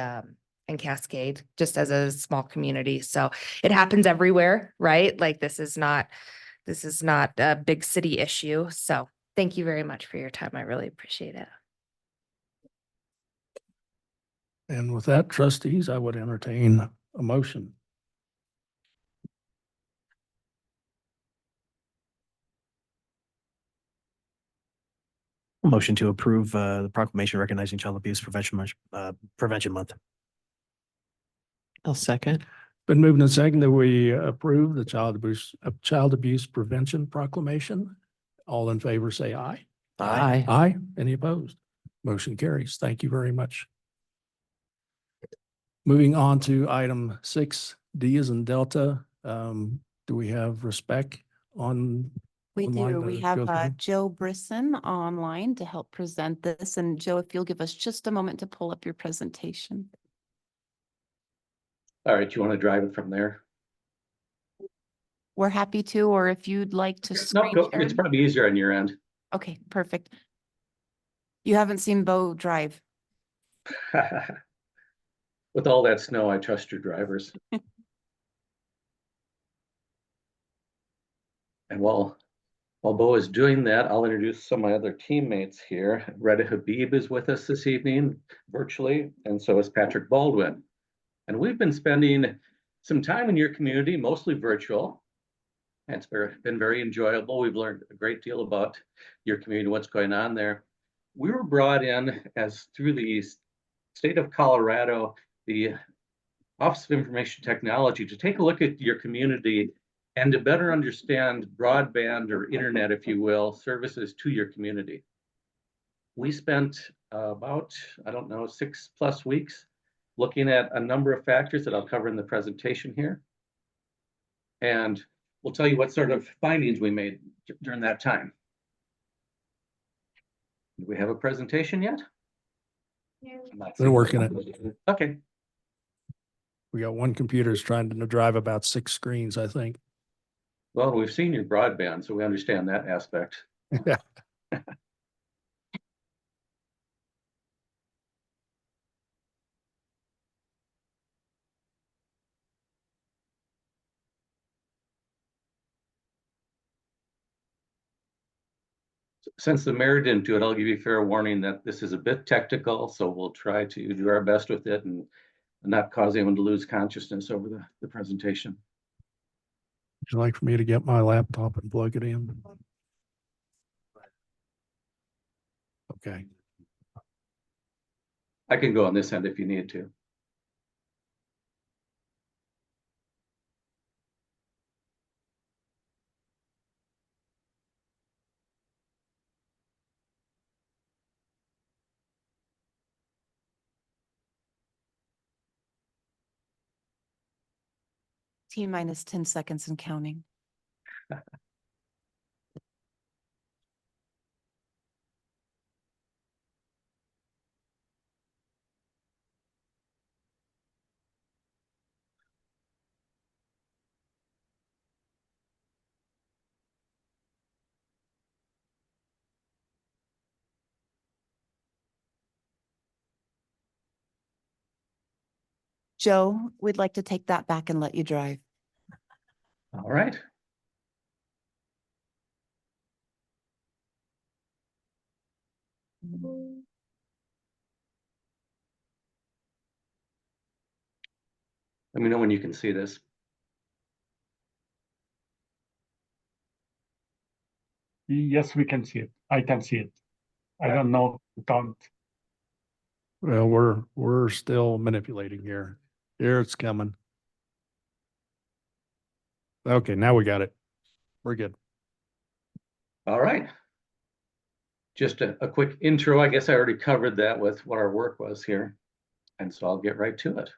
[SPEAKER 12] Cascade, just as a small community. So it happens everywhere, right? Like this is not a big city issue. So thank you very much for your time. I really appreciate it.
[SPEAKER 4] And with that, trustees, I would entertain a motion.
[SPEAKER 6] Motion to approve the proclamation recognizing Child Abuse Prevention Month.
[SPEAKER 5] I'll second.
[SPEAKER 4] Been moved and seconded that we approve the Child Abuse Prevention Proclamation. All in favor, say aye.
[SPEAKER 5] Aye.
[SPEAKER 4] Aye. Any opposed? Motion carries. Thank you very much. Moving on to item 6D as in Delta. Do we have respect on?
[SPEAKER 7] We
[SPEAKER 4] online
[SPEAKER 7] do.
[SPEAKER 4] to
[SPEAKER 7] We have
[SPEAKER 4] go through?
[SPEAKER 7] Joe Brisson online to help present this. And Joe, if you'll give us just a moment to pull up your presentation.
[SPEAKER 13] All right, you want to drive it from there?
[SPEAKER 7] We're happy to, or if you'd like to
[SPEAKER 13] No,
[SPEAKER 7] screen
[SPEAKER 13] go,
[SPEAKER 7] share.
[SPEAKER 13] it's probably easier on your end.
[SPEAKER 7] Okay, perfect. You haven't seen Bo drive.
[SPEAKER 13] With all that snow, I trust your drivers. And while Bo is doing that, I'll introduce some of my other teammates here. Retta Habib is with us this evening virtually, and so is Patrick Baldwin. And we've been spending some time in your community, mostly virtual. And it's been very enjoyable. We've learned a great deal about your community, what's going on there. We were brought in as through the state of Colorado, the Office of Information Technology, to take a look at your community and to better understand broadband or internet, if you will, services to your community. We spent about, I don't know, 6+ weeks looking at a number of factors that I'll cover in the presentation here. And we'll tell you what sort of findings we made during that time. Do we have a presentation yet?
[SPEAKER 4] They're working it.
[SPEAKER 13] Okay.
[SPEAKER 4] We got one computer is trying to drive about 6 screens, I think.
[SPEAKER 13] Well, we've seen your broadband, so we understand that aspect.
[SPEAKER 4] Yeah.
[SPEAKER 13] Since the mayor didn't do it, I'll give you fair warning that this is a bit technical, so we'll try to do our best with it and not cause anyone to lose consciousness over the presentation.
[SPEAKER 4] Would you like for me to get my laptop and plug it in? Okay.
[SPEAKER 13] I can go on this end if you need to.
[SPEAKER 7] T-minus 10 seconds and counting. Joe, we'd like to take that back and let you drive.
[SPEAKER 13] All right. Let me know when you can see this.
[SPEAKER 14] Yes, we can see it. I can see it. I don't know. Don't.
[SPEAKER 4] Well, we're still manipulating here. Here it's coming. Okay, now we got it. We're good.
[SPEAKER 13] All right. Just a quick intro. I guess I already covered that with what our work was here. And so I'll get right to it.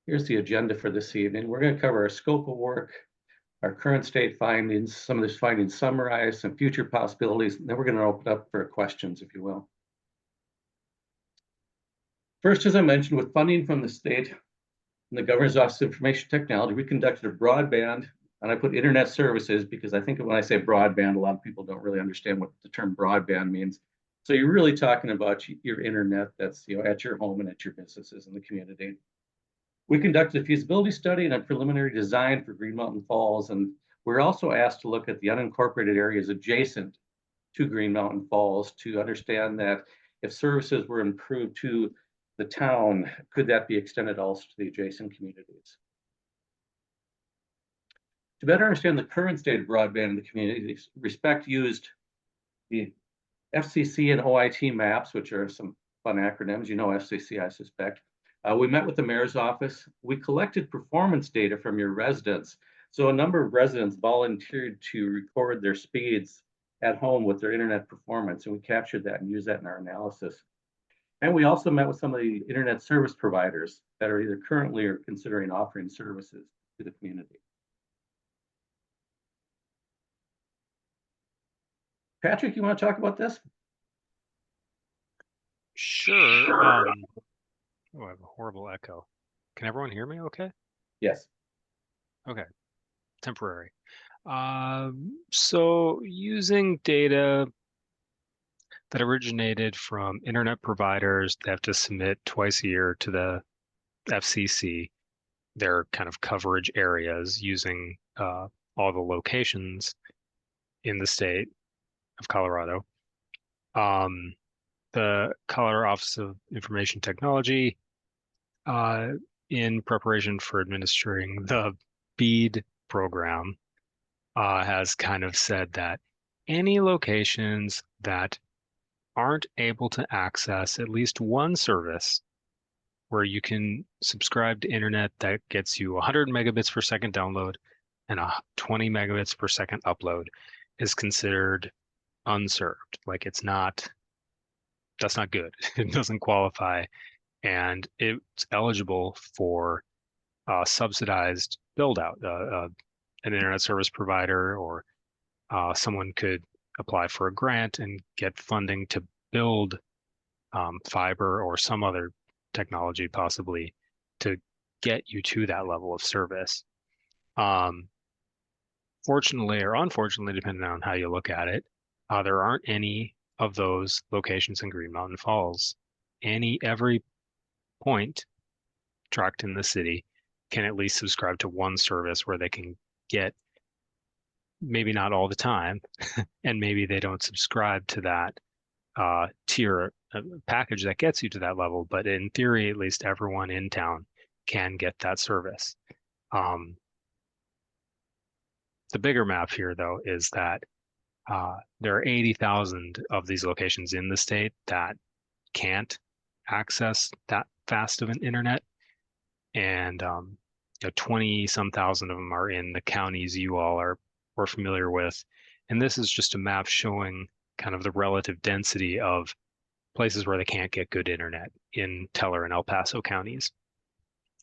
[SPEAKER 13] Here's the agenda for this evening. We're going to cover our scope of work, our current state findings, some of these findings summarized, some future possibilities. And then we're going to open up for questions, if you will. First, as I mentioned, with funding from the state and the Governor's Office of Information Technology, we conducted a broadband, and I put internet services because I think when I say broadband, a lot of people don't really understand what the term broadband means. So you're really talking about your internet that's at your home and at your businesses in the community. We conducted a feasibility study and a preliminary design for Green Mountain Falls, and we're also asked to look at the unincorporated areas adjacent to Green Mountain Falls to understand that if services were improved to the town, could that be extended also to the adjacent communities? To better understand the current state of broadband in the community, Respect used the FCC and OIT maps, which are some fun acronyms. You know FCC, I suspect. We met with the mayor's office. We collected performance data from your residents. So a number of residents volunteered to record their speeds at home with their internet performance, and we captured that and used that in our analysis. And we also met with some of the internet service providers that are either currently or considering offering services to the community. Patrick, you want to talk about this?
[SPEAKER 15] Sure. Oh, I have a horrible echo. Can everyone hear me okay?
[SPEAKER 13] Yes.
[SPEAKER 15] Okay. Temporary. So using data that originated from internet providers that have to submit twice a year to the FCC, their kind of coverage areas using all the locations in the state of Colorado. The Colorado Office of Information Technology, in preparation for administering the BEAD program, has kind of said that any locations that aren't able to access at least one service where you can subscribe to internet that gets you 100 megabits per second download and 20 megabits per second upload is considered unserved. Like that's not good. It doesn't qualify, and it's eligible for subsidized build out. An internet service provider or someone could apply for a grant and get funding to build fiber or some other technology possibly to get you to that level of service. Fortunately or unfortunately, depending on how you look at it, there aren't any of those locations in Green Mountain Falls. Every point tracked in the city can at least subscribe to one service where they can get, maybe not all the time, and maybe they don't subscribe to that tier package that gets you to that level, but in theory, at least everyone in town can get that service. The bigger map here, though, is that there are 80,000 of these locations in the state that can't access that fast of an internet, and 20-some thousand of them are in the counties you all are familiar with. And this is just a map showing kind of the relative density of places where they can't get good internet in Teller and El Paso counties.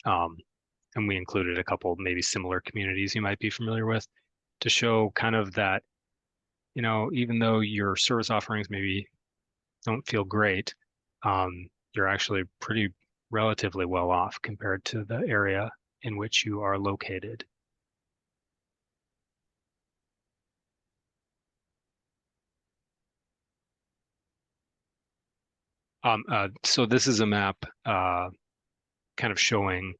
[SPEAKER 15] And we included a couple maybe similar communities you might be familiar with to show kind of that, even though your service offerings maybe don't feel great, you're actually pretty relatively well off compared to the area in which you are located. So this is a map kind of showing,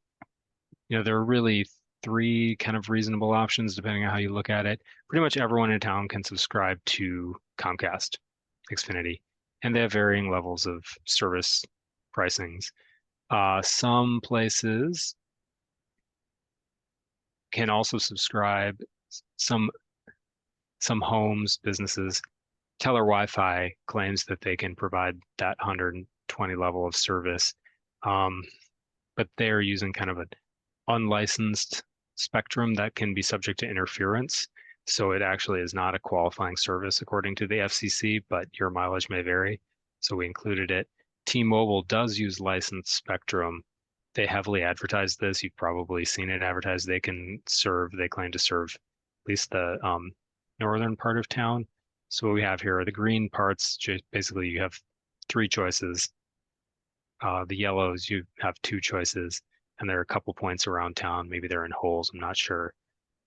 [SPEAKER 15] there are really three kind of reasonable options depending on how you look at it. Pretty much everyone in town can subscribe to Comcast, Xfinity, and they have varying levels of service pricings. Some places can also subscribe, some homes, businesses. Teller Wi-Fi claims that they can provide that 120 level of service, but they're using kind of an unlicensed spectrum that can be subject to interference. So it actually is not a qualifying service according to the FCC, but your mileage may vary. So we included it. T-Mobile does use licensed spectrum. They heavily advertise this. You've probably seen it advertised. They claim to serve at least the northern part of town. So what we have here are the green parts. Basically, you have three choices. The yellows, you have two choices. And there are a couple points around town. Maybe they're in holes, I'm not sure,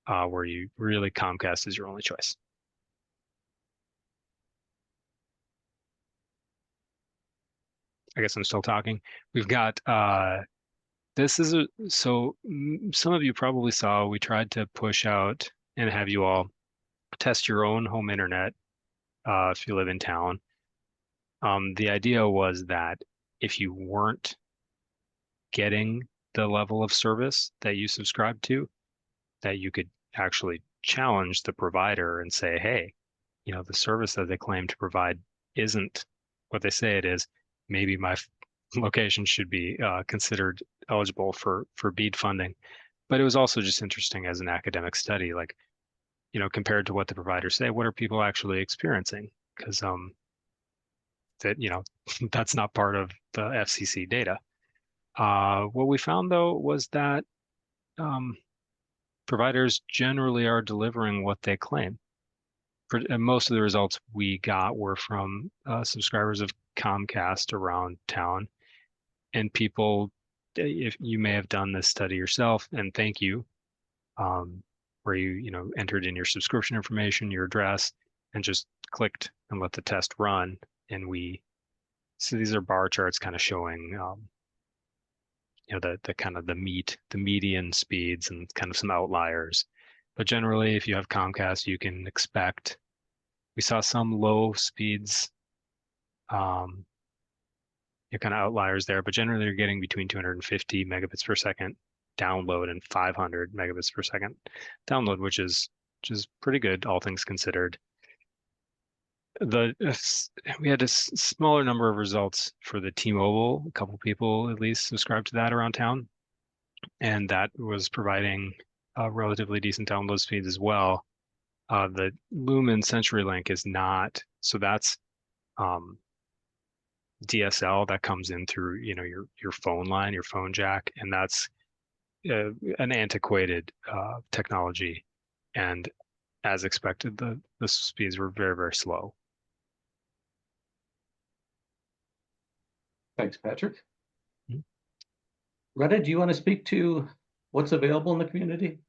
[SPEAKER 15] where you really Comcast is your only choice. I guess I'm still talking. We've got, some of you probably saw, we tried to push out and have you all test your own home internet if you live in town. The idea was that if you weren't getting the level of service that you subscribe to, that you could actually challenge the provider and say, hey, the service that they claim to provide isn't what they say it is. Maybe my location should be considered eligible for BEAD funding. But it was also just interesting as an academic study. Like, compared to what the providers say, what are people actually experiencing? Because that, that's not part of the FCC data. What we found though was that providers generally are delivering what they claim. And most of the results we got were from subscribers of Comcast around town, and people, if you may have done this study yourself, and thank you, where you entered in your subscription information, your address, and just clicked and let the test run. And so these are bar charts kind of showing the kind of the median speeds and kind of some outliers. But generally, if you have Comcast, you can expect, we saw some low speeds, kind of outliers there, but generally you're getting between 250 megabits per second download and 500 megabits per second download, which is pretty good, all things considered. We had a smaller number of results for the T-Mobile. A couple people at least subscribed to that around town, and that was providing relatively decent download speeds as well. The Lumen CenturyLink is not, so that's DSL that comes in through your phone line, your phone jack, and that's an antiquated technology, and as expected, the speeds were very, very slow.
[SPEAKER 13] Thanks, Patrick. Retta, do you want to speak to what's available in the community?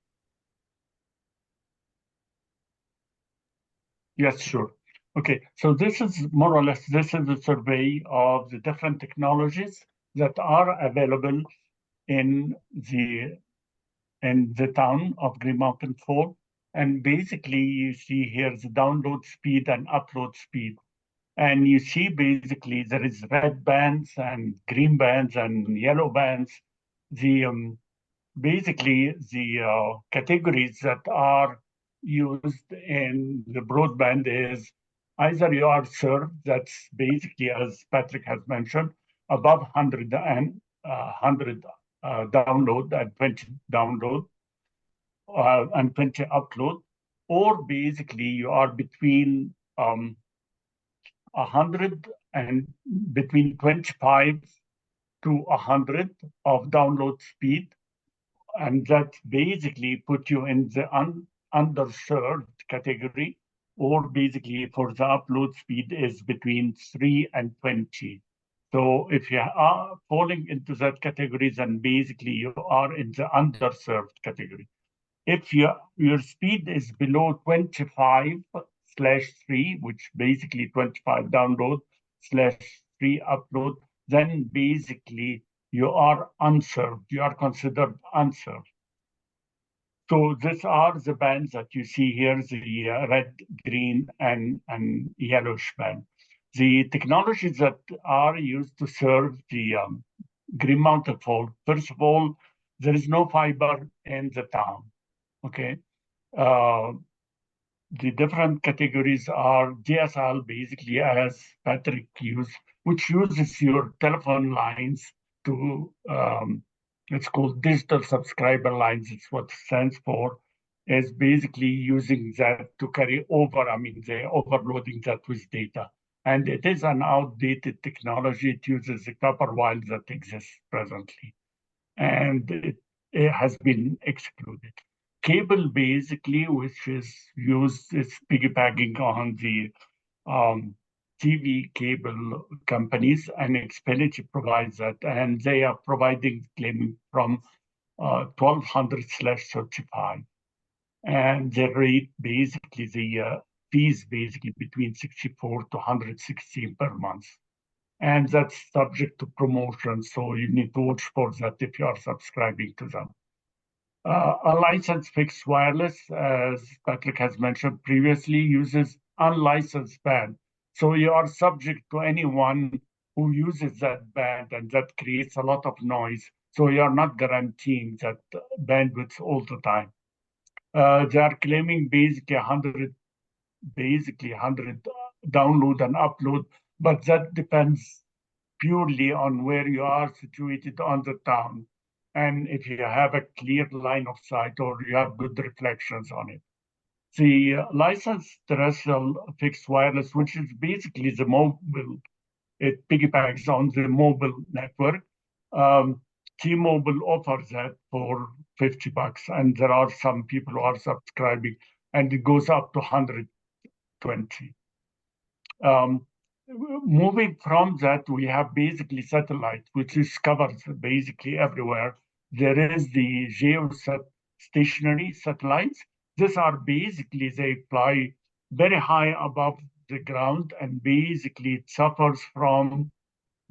[SPEAKER 14] Yes, sure. Okay, so this is more or less, this is a survey of the different technologies that are available in the town of Green Mountain Fall. And basically you see here the download speed and upload speed. And you see basically there is red bands and green bands and yellow bands. Basically the categories that are used in the broadband is either you are served, that's basically, as Patrick has mentioned, above 100 and 100 download and 20 download and 20 upload, or basically you are between 100 and between 25 to 100 of download speed. And that basically put you in the underserved category, or basically for the upload speed is between 3 and 20. So if you are falling into that category, then basically you are in the underserved category. If your speed is below 25/3, which basically 25 download/3 upload, then basically you are unserved. You are considered unserved. So these are the bands that you see here, the red, green, and yellowish band. The technologies that are used to serve the Green Mountain Fault, first of all, there is no fiber in the town, okay? The different categories are DSL, basically, as Patrick used, which uses your telephone lines to, it's called digital subscriber lines, it's what it stands for, is basically using that to carry over, they're overloading that with data. And it is an outdated technology. It uses the copper wire that exists presently. And it has been excluded. Cable, basically, which is used, is piggybacking on the TV cable companies, and Xfinity provides that, and they are providing claiming from 1200/35. And the rate, basically, the fees basically between 64 to 116 per month. And that's subject to promotion, so you need to watch for that if you are subscribing to them. Unlicensed fixed wireless, as Patrick has mentioned previously, uses unlicensed band. So you are subject to anyone who uses that band, and that creates a lot of noise. So you are not guaranteeing that bandwidth all the time. They are claiming basically 100 download and upload, but that depends purely on where you are situated on the town, and if you have a clear line of sight or you have good reflections on it. The licensed terrestrial fixed wireless, which is basically the mobile, it piggybacks on the mobile network. T-Mobile offers that for $50, and there are some people who are subscribing, and it goes up to 120. Moving from that, we have basically satellite, which is covered basically everywhere. There is the geostationary satellites. These are basically, they fly very high above the ground, and basically it suffers from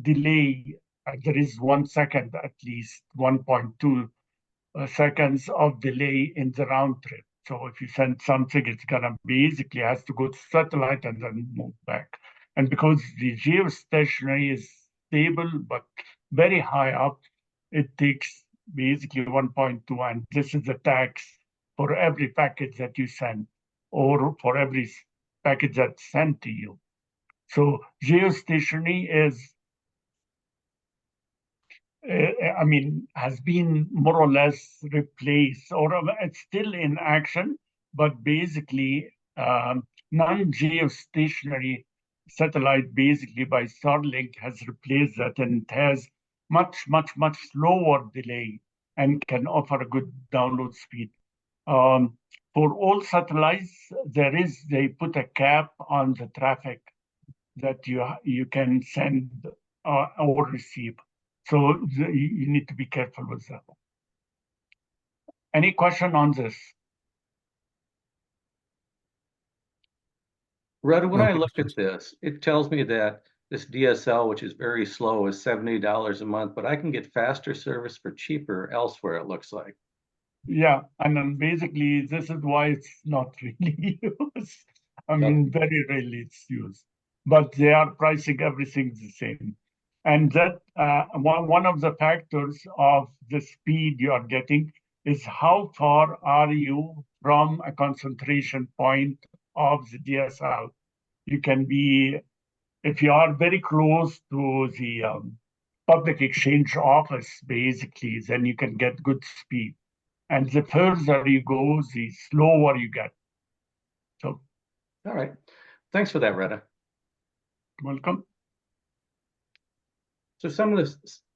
[SPEAKER 14] delay. There is 1 second, at least 1.2 seconds of delay in the round trip. So if you send something, it's gonna basically has to go to satellite and then move back. And because the geostationary is stable but very high up, it takes basically 1.2, and this is a tax for every package that you send or for every package that's sent to you. So geostationary is I mean, has been more or less replaced, or it's still in action, but basically non-geostationary satellite, basically by Starlink, has replaced that, and it has much slower delay and can offer a good download speed. For all satellites, they put a cap on the traffic that you can send or receive. So you need to be careful with that. Any question on this?
[SPEAKER 13] Retta, when I look at this, it tells me that this DSL, which is very slow, is $70 a month, but I can get faster service for cheaper elsewhere, it looks like.
[SPEAKER 14] Yeah, and then basically this is why it's not really used. I mean, very rarely it's used, but they are pricing everything the same. And that one of the factors of the speed you are getting is how far are you from a concentration point of the DSL. You can be, if you are very close to the public exchange office, basically, then you can get good speed. And the further you go, the slower you get. So,
[SPEAKER 13] all right. Thanks for that, Retta.
[SPEAKER 14] Welcome.
[SPEAKER 13] So some of the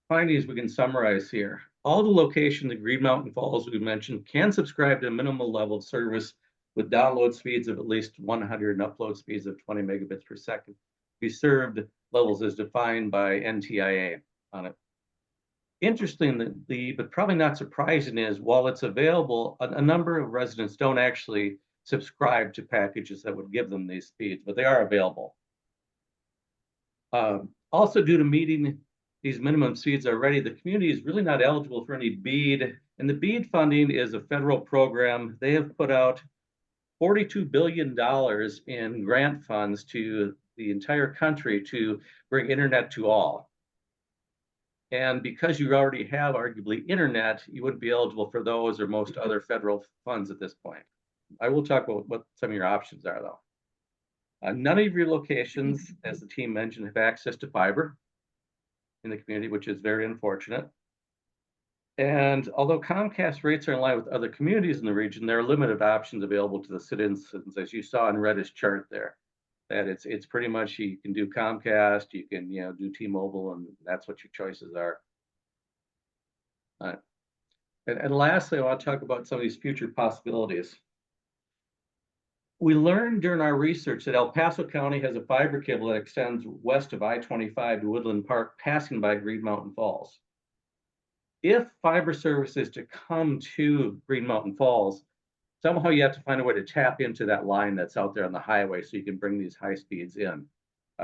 [SPEAKER 13] findings we can summarize here. All the locations in Green Mountain Falls we mentioned can subscribe to a minimal level of service with download speeds of at least 100 and upload speeds of 20 megabits per second. Be served levels as defined by NTIA on it. Interestingly, but probably not surprising, is while it's available, a number of residents don't actually subscribe to packages that would give them these speeds, but they are available. Also, due to meeting these minimum speeds already, the community is really not eligible for any BEAD, and the BEAD funding is a federal program. They have put out $42 billion in grant funds to the entire country to bring internet to all. And because you already have arguably internet, you wouldn't be eligible for those or most other federal funds at this point. I will talk about what some of your options are, though. None of your locations, as the team mentioned, have access to fiber in the community, which is very unfortunate. And although Comcast rates are in line with other communities in the region, there are limited options available to the citizens, as you saw in Retta's chart there. That it's pretty much, you can do Comcast, you can do T-Mobile, and that's what your choices are. And lastly, I want to talk about some of these future possibilities. We learned during our research that El Paso County has a fiber cable that extends west of I-25 to Woodland Park, passing by Green Mountain Falls. If fiber service is to come to Green Mountain Falls, somehow you have to find a way to tap into that line that's out there on the highway so you can bring these high speeds in.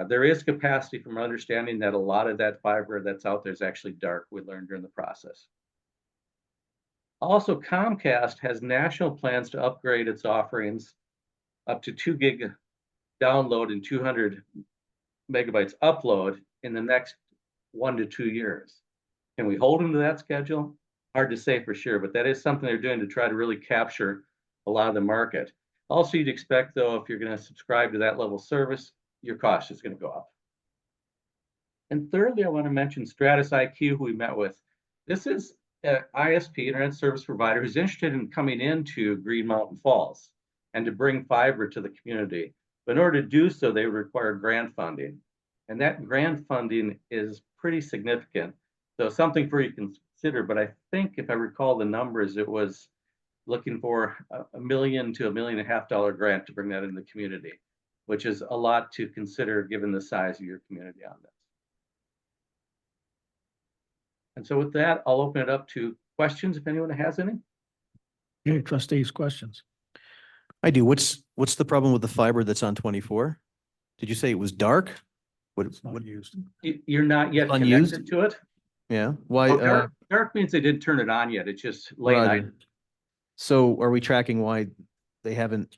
[SPEAKER 13] There is capacity, from our understanding, that a lot of that fiber that's out there is actually dark, we learned during the process. Also, Comcast has national plans to upgrade its offerings up to 2 gig download and 200 megabytes upload in the next 1 to 2 years. Can we hold them to that schedule? Hard to say for sure, but that is something they're doing to try to really capture a lot of the market. Also, you'd expect, though, if you're going to subscribe to that level of service, your cost is going to go up. And thirdly, I want to mention Stratus IQ, who we met with. This is an ISP, internet service provider, who's interested in coming into Green Mountain Falls. and to bring fiber to the community. But in order to do so, they require grant funding. And that grant funding is pretty significant. So something for you to consider, but I think if I recall the numbers, it was looking for $1 million to $1.5 million grant to bring that in the community, which is a lot to consider given the size of your community on this. And so with that, I'll open it up to questions if anyone has any.
[SPEAKER 4] Okay, trustees, questions?
[SPEAKER 6] I do. What's the problem with the fiber that's on 24? Did you say it was dark? What,
[SPEAKER 4] It's not
[SPEAKER 6] what,
[SPEAKER 4] used.
[SPEAKER 13] You're not yet
[SPEAKER 6] Unused?
[SPEAKER 13] connected to it.
[SPEAKER 6] yeah, why,
[SPEAKER 13] Oh, dark means they didn't turn it on yet. It's just late night.
[SPEAKER 6] Roger. So are we tracking why they haven't,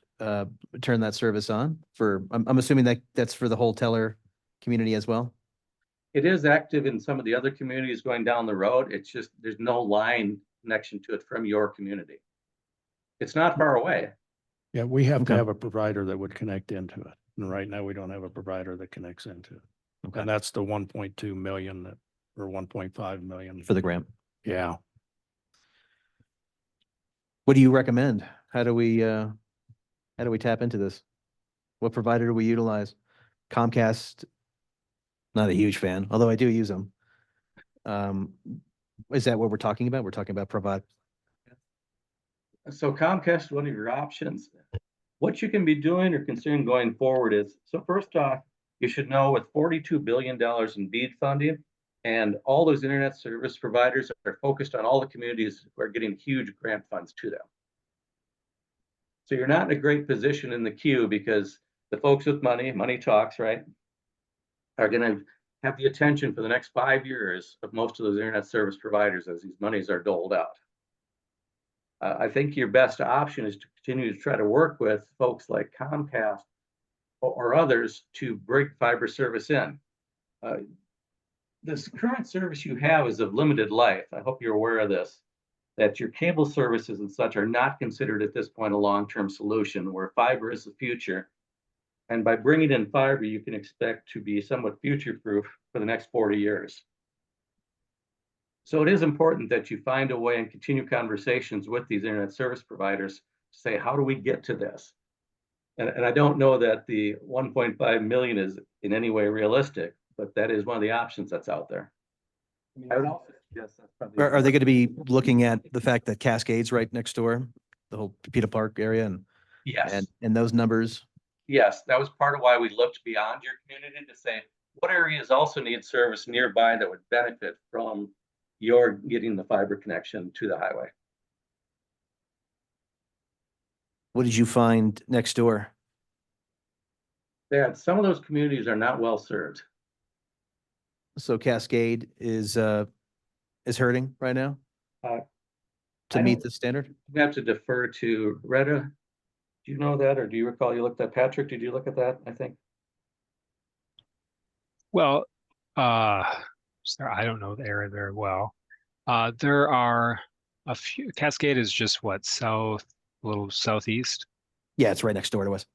[SPEAKER 6] turned that service on for, I'm assuming that that's for the whole Teller community as well?
[SPEAKER 13] It is active in some of the other communities going down the road. It's just, there's no line connection to it from your community. It's not far away.
[SPEAKER 4] Yeah, we have to
[SPEAKER 6] Okay.
[SPEAKER 4] have a provider that would connect into it. And right now, we don't have a provider that connects into it.
[SPEAKER 6] Okay.
[SPEAKER 4] And that's the 1.2 million that, or 1.5 million.
[SPEAKER 6] For the grant.
[SPEAKER 4] Yeah.
[SPEAKER 6] What do you recommend? How do we tap into this? What provider do we utilize? Comcast, not a huge fan, although I do use them. Is that what we're talking about? We're talking about provide.
[SPEAKER 13] So Comcast is one of your options. What you can be doing or considering going forward is, so first off, you should know with $42 billion in BEAD funding, and all those internet service providers are focused on all the communities who are getting huge grant funds to them. So you're not in a great position in the queue because the folks with money talks, right, are going to have the attention for the next 5 years of most of those internet service providers as these monies are doled out. I think your best option is to continue to try to work with folks like Comcast or others to bring fiber service in. This current service you have is of limited life. I hope you're aware of this, that your cable services and such are not considered at this point a long-term solution where fiber is the future. And by bringing in fiber, you can expect to be somewhat future-proof for the next 40 years. So it is important that you find a way and continue conversations with these internet service providers to say, how do we get to this? And I don't know that the 1.5 million is in any way realistic, but that is one of the options that's out there. I would also suggest that's probably.
[SPEAKER 6] Are they going to be looking at the fact that Cascade's right next door, the whole Peta Park area
[SPEAKER 13] Yes.
[SPEAKER 6] and those numbers?
[SPEAKER 13] Yes, that was part of why we looked beyond your community to say, what areas also need service nearby that would benefit from your getting the fiber connection to the highway?
[SPEAKER 6] What did you find next door?
[SPEAKER 13] That some of those communities are not well served.
[SPEAKER 6] So Cascade is hurting right now to
[SPEAKER 13] I
[SPEAKER 6] meet
[SPEAKER 13] don't-
[SPEAKER 6] the standard?
[SPEAKER 13] We have to defer to Retta. Do you know that, or do you recall you looked at Patrick? Did you look at that? I think.
[SPEAKER 15] Well, sorry, I don't know the area very well. There are a few. Cascade is just what, south, a little southeast.
[SPEAKER 6] Yeah, it's right next door to us.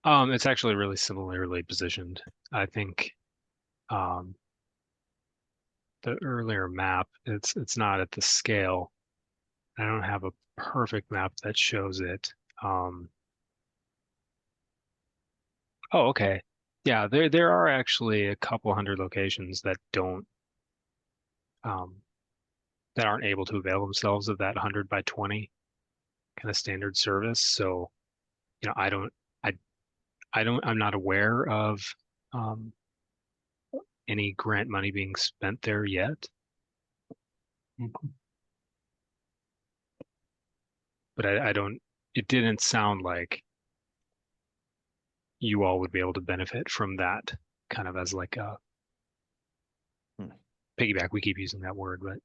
[SPEAKER 15] It's actually really similarly positioned. I think the earlier map, it's not at the scale. I don't have a perfect map that shows it. Oh, okay. Yeah, there are actually a couple hundred locations that don't that aren't able to avail themselves of that 100 by 20 kind of standard service. So, you know, I'm not aware of any grant money being spent there yet. But I don't, it didn't sound like you all would be able to benefit from that kind of as like a piggyback. We keep using that word, but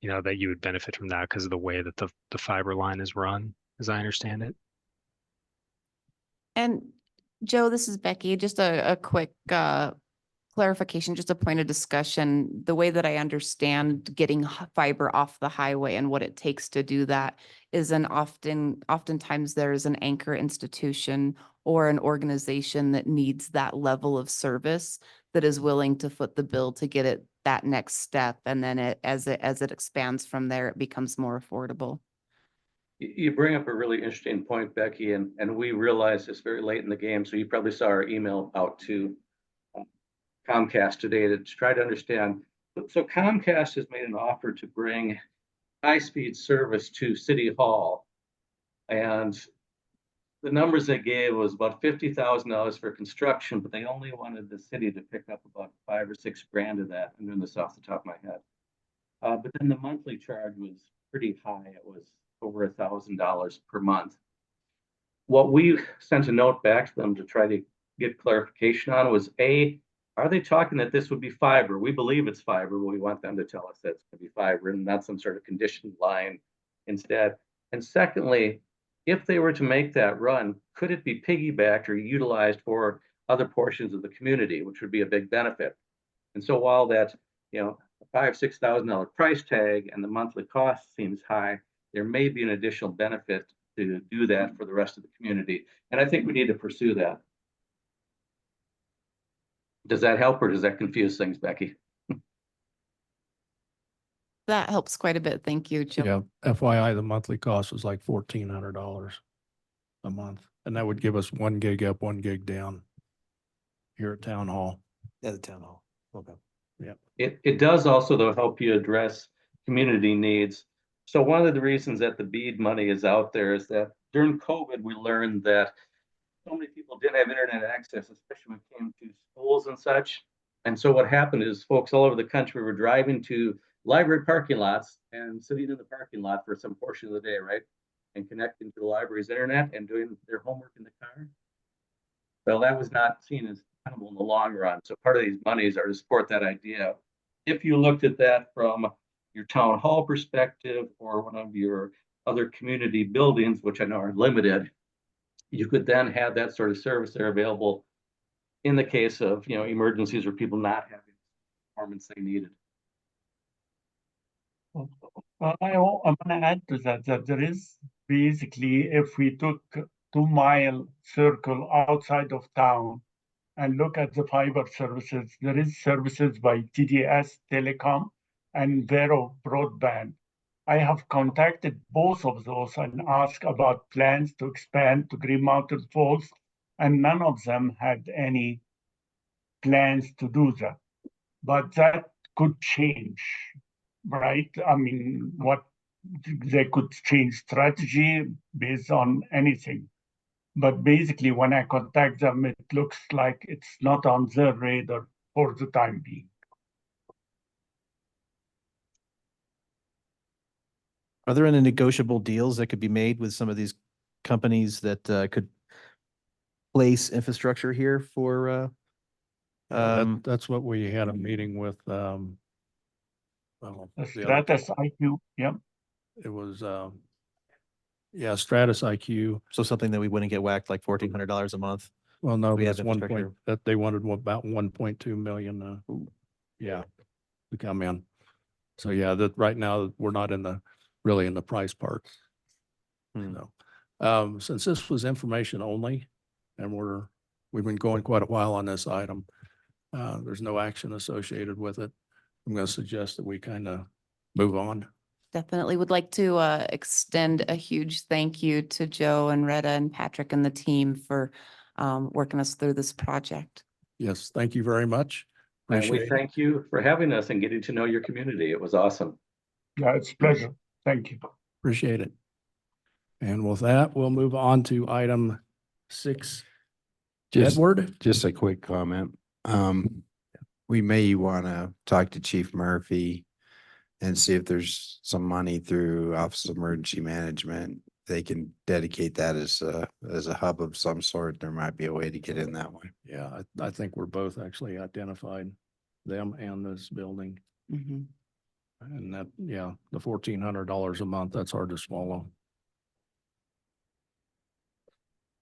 [SPEAKER 15] you know, that you would benefit from that because of the way that the fiber line is run, as I understand it.
[SPEAKER 7] And Joe, this is Becky. Just a quick clarification, just a point of discussion. The way that I understand getting fiber off the highway and what it takes to do that is oftentimes there's an anchor institution or an organization that needs that level of service that is willing to foot the bill to get it that next step. And then as it expands from there, it becomes more affordable.
[SPEAKER 13] You bring up a really interesting point, Becky, and we realized this very late in the game. So you probably saw our email out to Comcast today to try to understand. So Comcast has made an offer to bring high-speed service to City Hall. And the numbers they gave was about $50,000 for construction, but they only wanted the city to pick up about $5 or $6 grand of that. I'm doing this off the top of my head. But then the monthly charge was pretty high. It was over $1,000 per month. What we sent a note back to them to try to get clarification on was A, are they talking that this would be fiber? We believe it's fiber, but we want them to tell us that it's going to be fiber and not some sort of conditioned line instead. And secondly, if they were to make that run, could it be piggybacked or utilized for other portions of the community, which would be a big benefit? And so while that, $5,000-$6,000 price tag and the monthly cost seems high, there may be an additional benefit to do that for the rest of the community. And I think we need to pursue that. Does that help or does that confuse things, Becky?
[SPEAKER 7] That helps quite a bit. Thank you, Joe.
[SPEAKER 4] Yeah, FYI, the monthly cost was like $1,400 a month. And that would give us 1 gig up, 1 gig down here at Town Hall.
[SPEAKER 6] At the town hall. Okay.
[SPEAKER 4] Yeah.
[SPEAKER 13] It does also, though, help you address community needs. So one of the reasons that the BEAD money is out there is that during COVID, we learned that so many people didn't have internet access, especially when it came to schools and such. And so what happened is folks all over the country were driving to library parking lots and sitting in the parking lot for some portion of the day, right? And connecting to the library's internet and doing their homework in the car. Well, that was not seen as tenable in the long run. So part of these monies are to support that idea. If you looked at that from your town hall perspective or one of your other community buildings, which I know are limited, you could then have that sort of service there available in the case of, emergencies or people not having the performance they needed.
[SPEAKER 14] I want to add to that there is basically, if we took 2-mile circle outside of town and look at the fiber services, there is services by TDS Telecom and Vero Broadband. I have contacted both of those and asked about plans to expand to Green Mountain Falls, and none of them had any plans to do that. But that could change, right? I mean, they could change strategy based on anything. But basically, when I contact them, it looks like it's not on their radar for the time being.
[SPEAKER 6] Are there any negotiable deals that could be made with some of these companies that could place infrastructure here for?
[SPEAKER 4] That's what we had a meeting with. The
[SPEAKER 14] Stratus IQ, yeah.
[SPEAKER 4] It was, Stratus IQ.
[SPEAKER 6] So something that we wouldn't get whacked like $1,400 a month.
[SPEAKER 4] Well, no,
[SPEAKER 6] We have
[SPEAKER 4] that's 1 point,
[SPEAKER 6] infrastructure.
[SPEAKER 4] that they wanted about 1.2 million, to come in. So yeah, that right now we're not really in the price part. So, since this was information only and we've been going quite a while on this item, there's no action associated with it. I'm going to suggest that we kind of move on.
[SPEAKER 7] Definitely would like to extend a huge thank you to Joe and Retta and Patrick and the team for working us through this project.
[SPEAKER 4] Yes, thank you very much.
[SPEAKER 13] And
[SPEAKER 4] Appreciate
[SPEAKER 13] we
[SPEAKER 4] it.
[SPEAKER 13] thank you for having us and getting to know your community. It was awesome.
[SPEAKER 14] Yeah, it's a pleasure. Thank you.
[SPEAKER 4] Appreciate it. And with that, we'll move on to item 6. Edward?
[SPEAKER 10] Just a quick comment. We may want to talk to Chief Murphy and see if there's some money through Office of Emergency Management. They can dedicate that as a hub of some sort. There might be a way to get in that way.
[SPEAKER 4] Yeah, I think we're both actually identified, them and this building.
[SPEAKER 7] Mhm.
[SPEAKER 4] And that, the $1,400 a month, that's hard to swallow.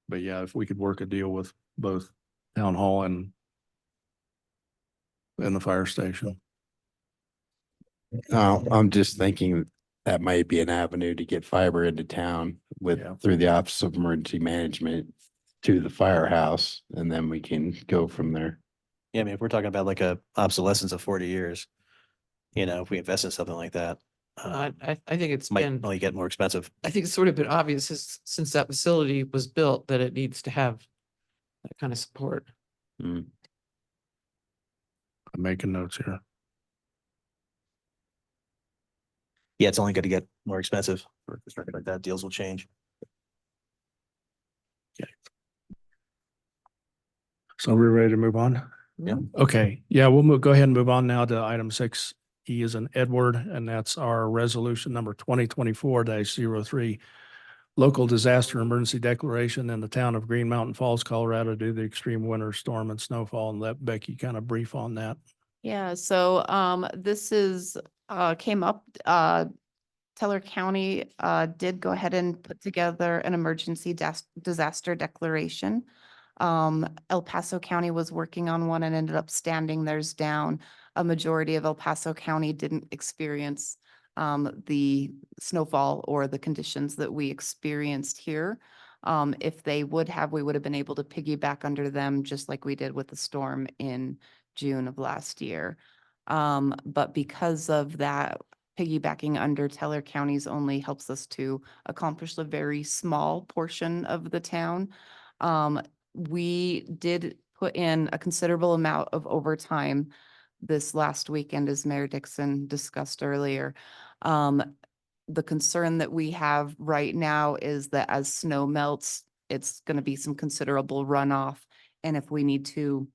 [SPEAKER 4] But yeah, if we could work a deal with both Town Hall and the fire station.
[SPEAKER 10] I'm just thinking that might be an avenue to get fiber into town through the Office of Emergency Management to the firehouse, and then we can go from there.
[SPEAKER 6] Yeah, I mean, if we're talking about like a obsolescence of 40 years, if we invest in something like that,
[SPEAKER 5] I think it's
[SPEAKER 6] Might
[SPEAKER 5] been,
[SPEAKER 6] only get more expensive.
[SPEAKER 5] I think it's sort of been obvious since that facility was built that it needs to have that kind of support.
[SPEAKER 4] I'm making notes here.
[SPEAKER 6] Yeah, it's only going to get more expensive for construction like that. Deals will change.
[SPEAKER 4] So we're ready to move on?
[SPEAKER 6] Yeah.
[SPEAKER 4] Okay, yeah, we'll go ahead and move on now to item 6E as in Edward, and that's our resolution number 2024-03. Local disaster emergency declaration in the town of Green Mountain Falls, Colorado due to the extreme winter storm and snowfall, and let Becky kind of brief on that.
[SPEAKER 7] Yeah, so this is came up, Teller County did go ahead and put together an emergency disaster declaration. El Paso County was working on one and ended up standing theirs down. A majority of El Paso County didn't experience the snowfall or the conditions that we experienced here. If they would have, we would have been able to piggyback under them, just like we did with the storm in June of last year. But because of that, piggybacking under Teller County's only helps us to accomplish a very small portion of the town. We did put in a considerable amount of overtime this last weekend, as Mayor Dixon discussed earlier. The concern that we have right now is that as snow melts, it's going to be some considerable runoff. And if we need to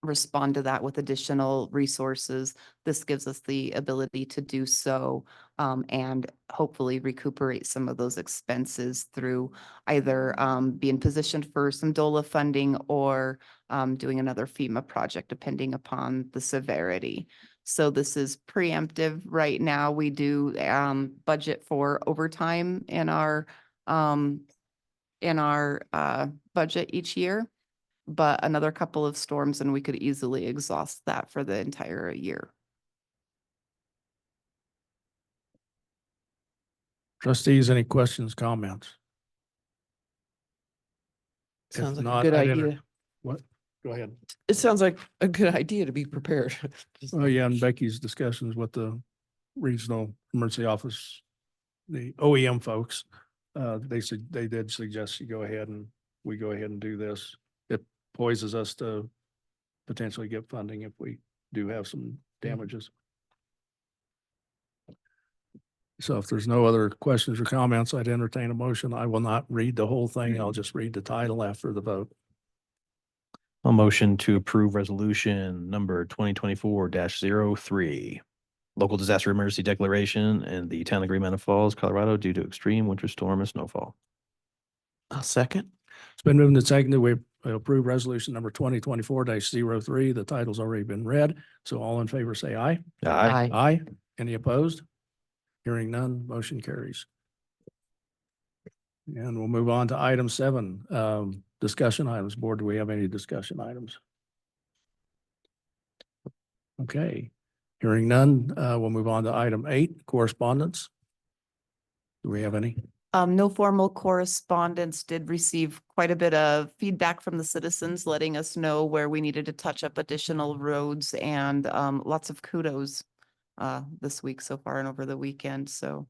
[SPEAKER 7] respond to that with additional resources, this gives us the ability to do so, and hopefully recuperate some of those expenses through either being positioned for some DOLA funding or doing another FEMA project, depending upon the severity. So this is preemptive right now. We do budget for overtime in our budget each year, but another couple of storms and we could easily exhaust that for the entire year.
[SPEAKER 4] Trustees, any questions, comments? If
[SPEAKER 5] Sounds like a
[SPEAKER 4] not,
[SPEAKER 5] good
[SPEAKER 4] I'd
[SPEAKER 5] idea.
[SPEAKER 4] What? Go ahead.
[SPEAKER 5] It sounds like a good idea to be prepared.
[SPEAKER 4] Oh, yeah, and Becky's discussions with the regional emergency office, the OEM folks, they did suggest you go ahead and we go ahead and do this. It poises us to potentially get funding if we do have some damages. So if there's no other questions or comments, I'd entertain a motion. I will not read the whole thing. I'll just read the title after the vote.
[SPEAKER 6] A motion to approve resolution number 2024-03. Local disaster emergency declaration in the town of Green Mountain Falls, Colorado due to extreme winter storm and snowfall.
[SPEAKER 5] I'll second.
[SPEAKER 4] It's been moved and seconded. We approve resolution number 2024-03. The title's already been read. So all in favor, say aye.
[SPEAKER 5] Aye.
[SPEAKER 4] Aye. Any opposed? Hearing none, motion carries. And we'll move on to item 7, discussion items. Board, do we have any discussion items? Okay, hearing none, we'll move on to item 8, correspondence. Do we have any?
[SPEAKER 7] No formal correspondence, did receive quite a bit of feedback from the citizens, letting us know where we needed to touch up additional roads, and lots of kudos this week so far and over the weekend. So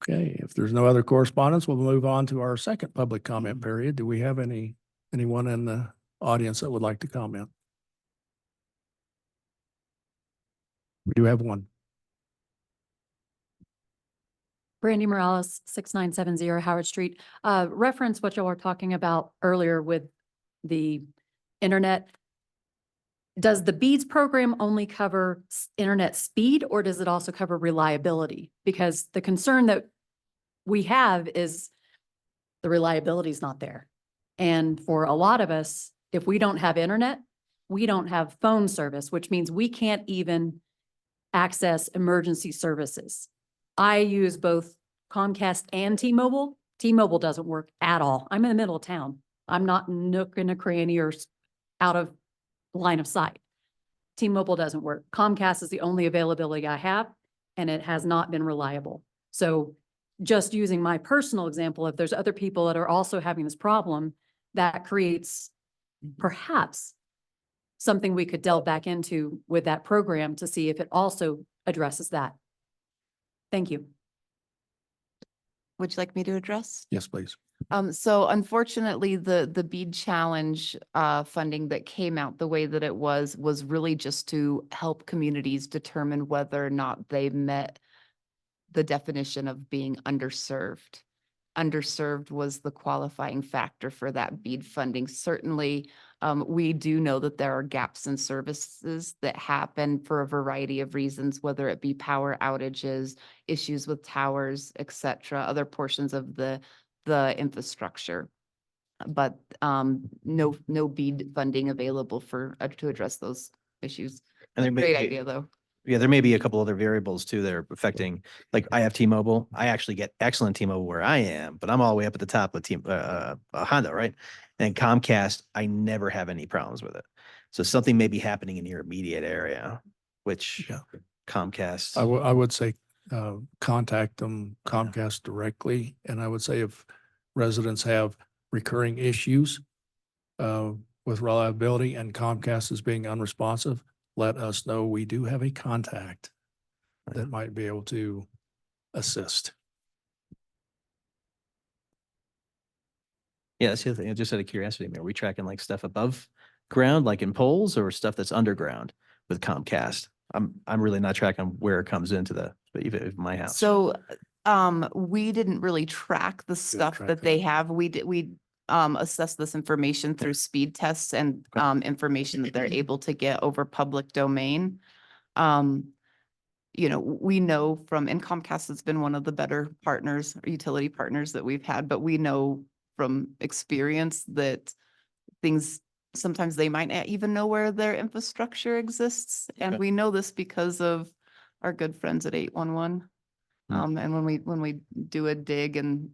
[SPEAKER 4] Okay, if there's no other correspondence, we'll move on to our second public comment period. Do we have anyone in the audience that would like to comment? We do have one.
[SPEAKER 9] Brandy Morales, 6970 Howard Street. Reference what y'all were talking about earlier with the internet. Does the BEADS program only cover internet speed, or does it also cover reliability? Because the concern that we have is the reliability is not there. And for a lot of us, if we don't have internet, we don't have phone service, which means we can't even access emergency services. I use both Comcast and T-Mobile. T-Mobile doesn't work at all. I'm in the middle of town. I'm not nook in a cranny or out of line of sight. T-Mobile doesn't work. Comcast is the only availability I have, and it has not been reliable. So just using my personal example, if there's other people that are also having this problem, that creates perhaps something we could delve back into with that program to see if it also addresses that. Thank you.
[SPEAKER 7] Would you like me to address?
[SPEAKER 4] Yes, please.
[SPEAKER 7] So unfortunately, the BEAD challenge funding that came out the way that it was really just to help communities determine whether or not they met the definition of being underserved. Underserved was the qualifying factor for that BEAD funding. Certainly, we do know that there are gaps in services that happen for a variety of reasons, whether it be power outages, issues with towers, et cetera, other portions of the infrastructure. But no BEAD funding available for to address those issues.
[SPEAKER 6] And there may
[SPEAKER 7] Great
[SPEAKER 6] be-
[SPEAKER 7] idea, though.
[SPEAKER 6] Yeah, there may be a couple other variables too that are affecting, like I have T-Mobile. I actually get excellent T-Mobile where I am, but I'm all the way up at the top of Honda, right? And Comcast, I never have any problems with it. So something may be happening in your immediate area, which
[SPEAKER 4] Yeah.
[SPEAKER 6] Comcast.
[SPEAKER 4] I would say, contact them Comcast directly. And I would say if residents have recurring issues, with reliability and Comcast is being unresponsive, let us know. We do have a contact that might be able to assist.
[SPEAKER 6] Yeah, that's the other thing. Just out of curiosity, are we tracking like stuff above ground, like in poles, or stuff that's underground with Comcast? I'm really not tracking where it comes into even my house.
[SPEAKER 7] So, we didn't really track the stuff
[SPEAKER 4] track
[SPEAKER 7] that they have. We assess this information through speed tests and, information that they're able to get over public domain. You know, we know and Comcast has been one of the better partners, or utility partners that we've had, but we know from experience that sometimes they might not even know where their infrastructure exists. And
[SPEAKER 4] Okay.
[SPEAKER 7] we know this because of our good friends at 811. And when we do a dig and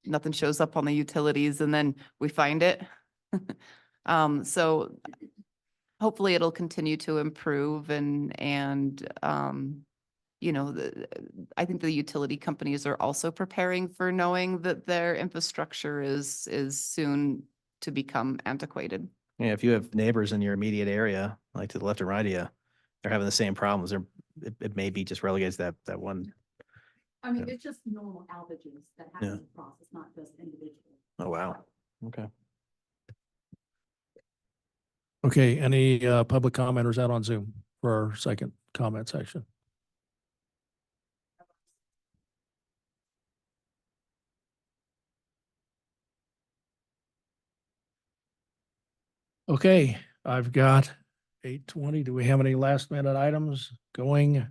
[SPEAKER 7] nothing shows up on the utilities and then we find it. So hopefully it'll continue to improve and you know, I think the utility companies are also preparing for knowing that their infrastructure is soon to become antiquated.
[SPEAKER 6] Yeah, if you have neighbors in your immediate area, like to the left and right of you, they're having the same problems. It may be just relegates that one.
[SPEAKER 9] I mean, it's just normal outages that
[SPEAKER 6] Yeah.
[SPEAKER 9] happen across, it's not just individual.
[SPEAKER 6] Oh, wow. Okay.
[SPEAKER 4] Okay, any public commenters out on Zoom for our second comment section? Okay, I've got 8:20. Do we have any last minute items? Gone?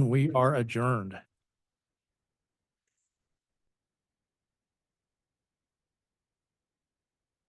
[SPEAKER 4] We are adjourned.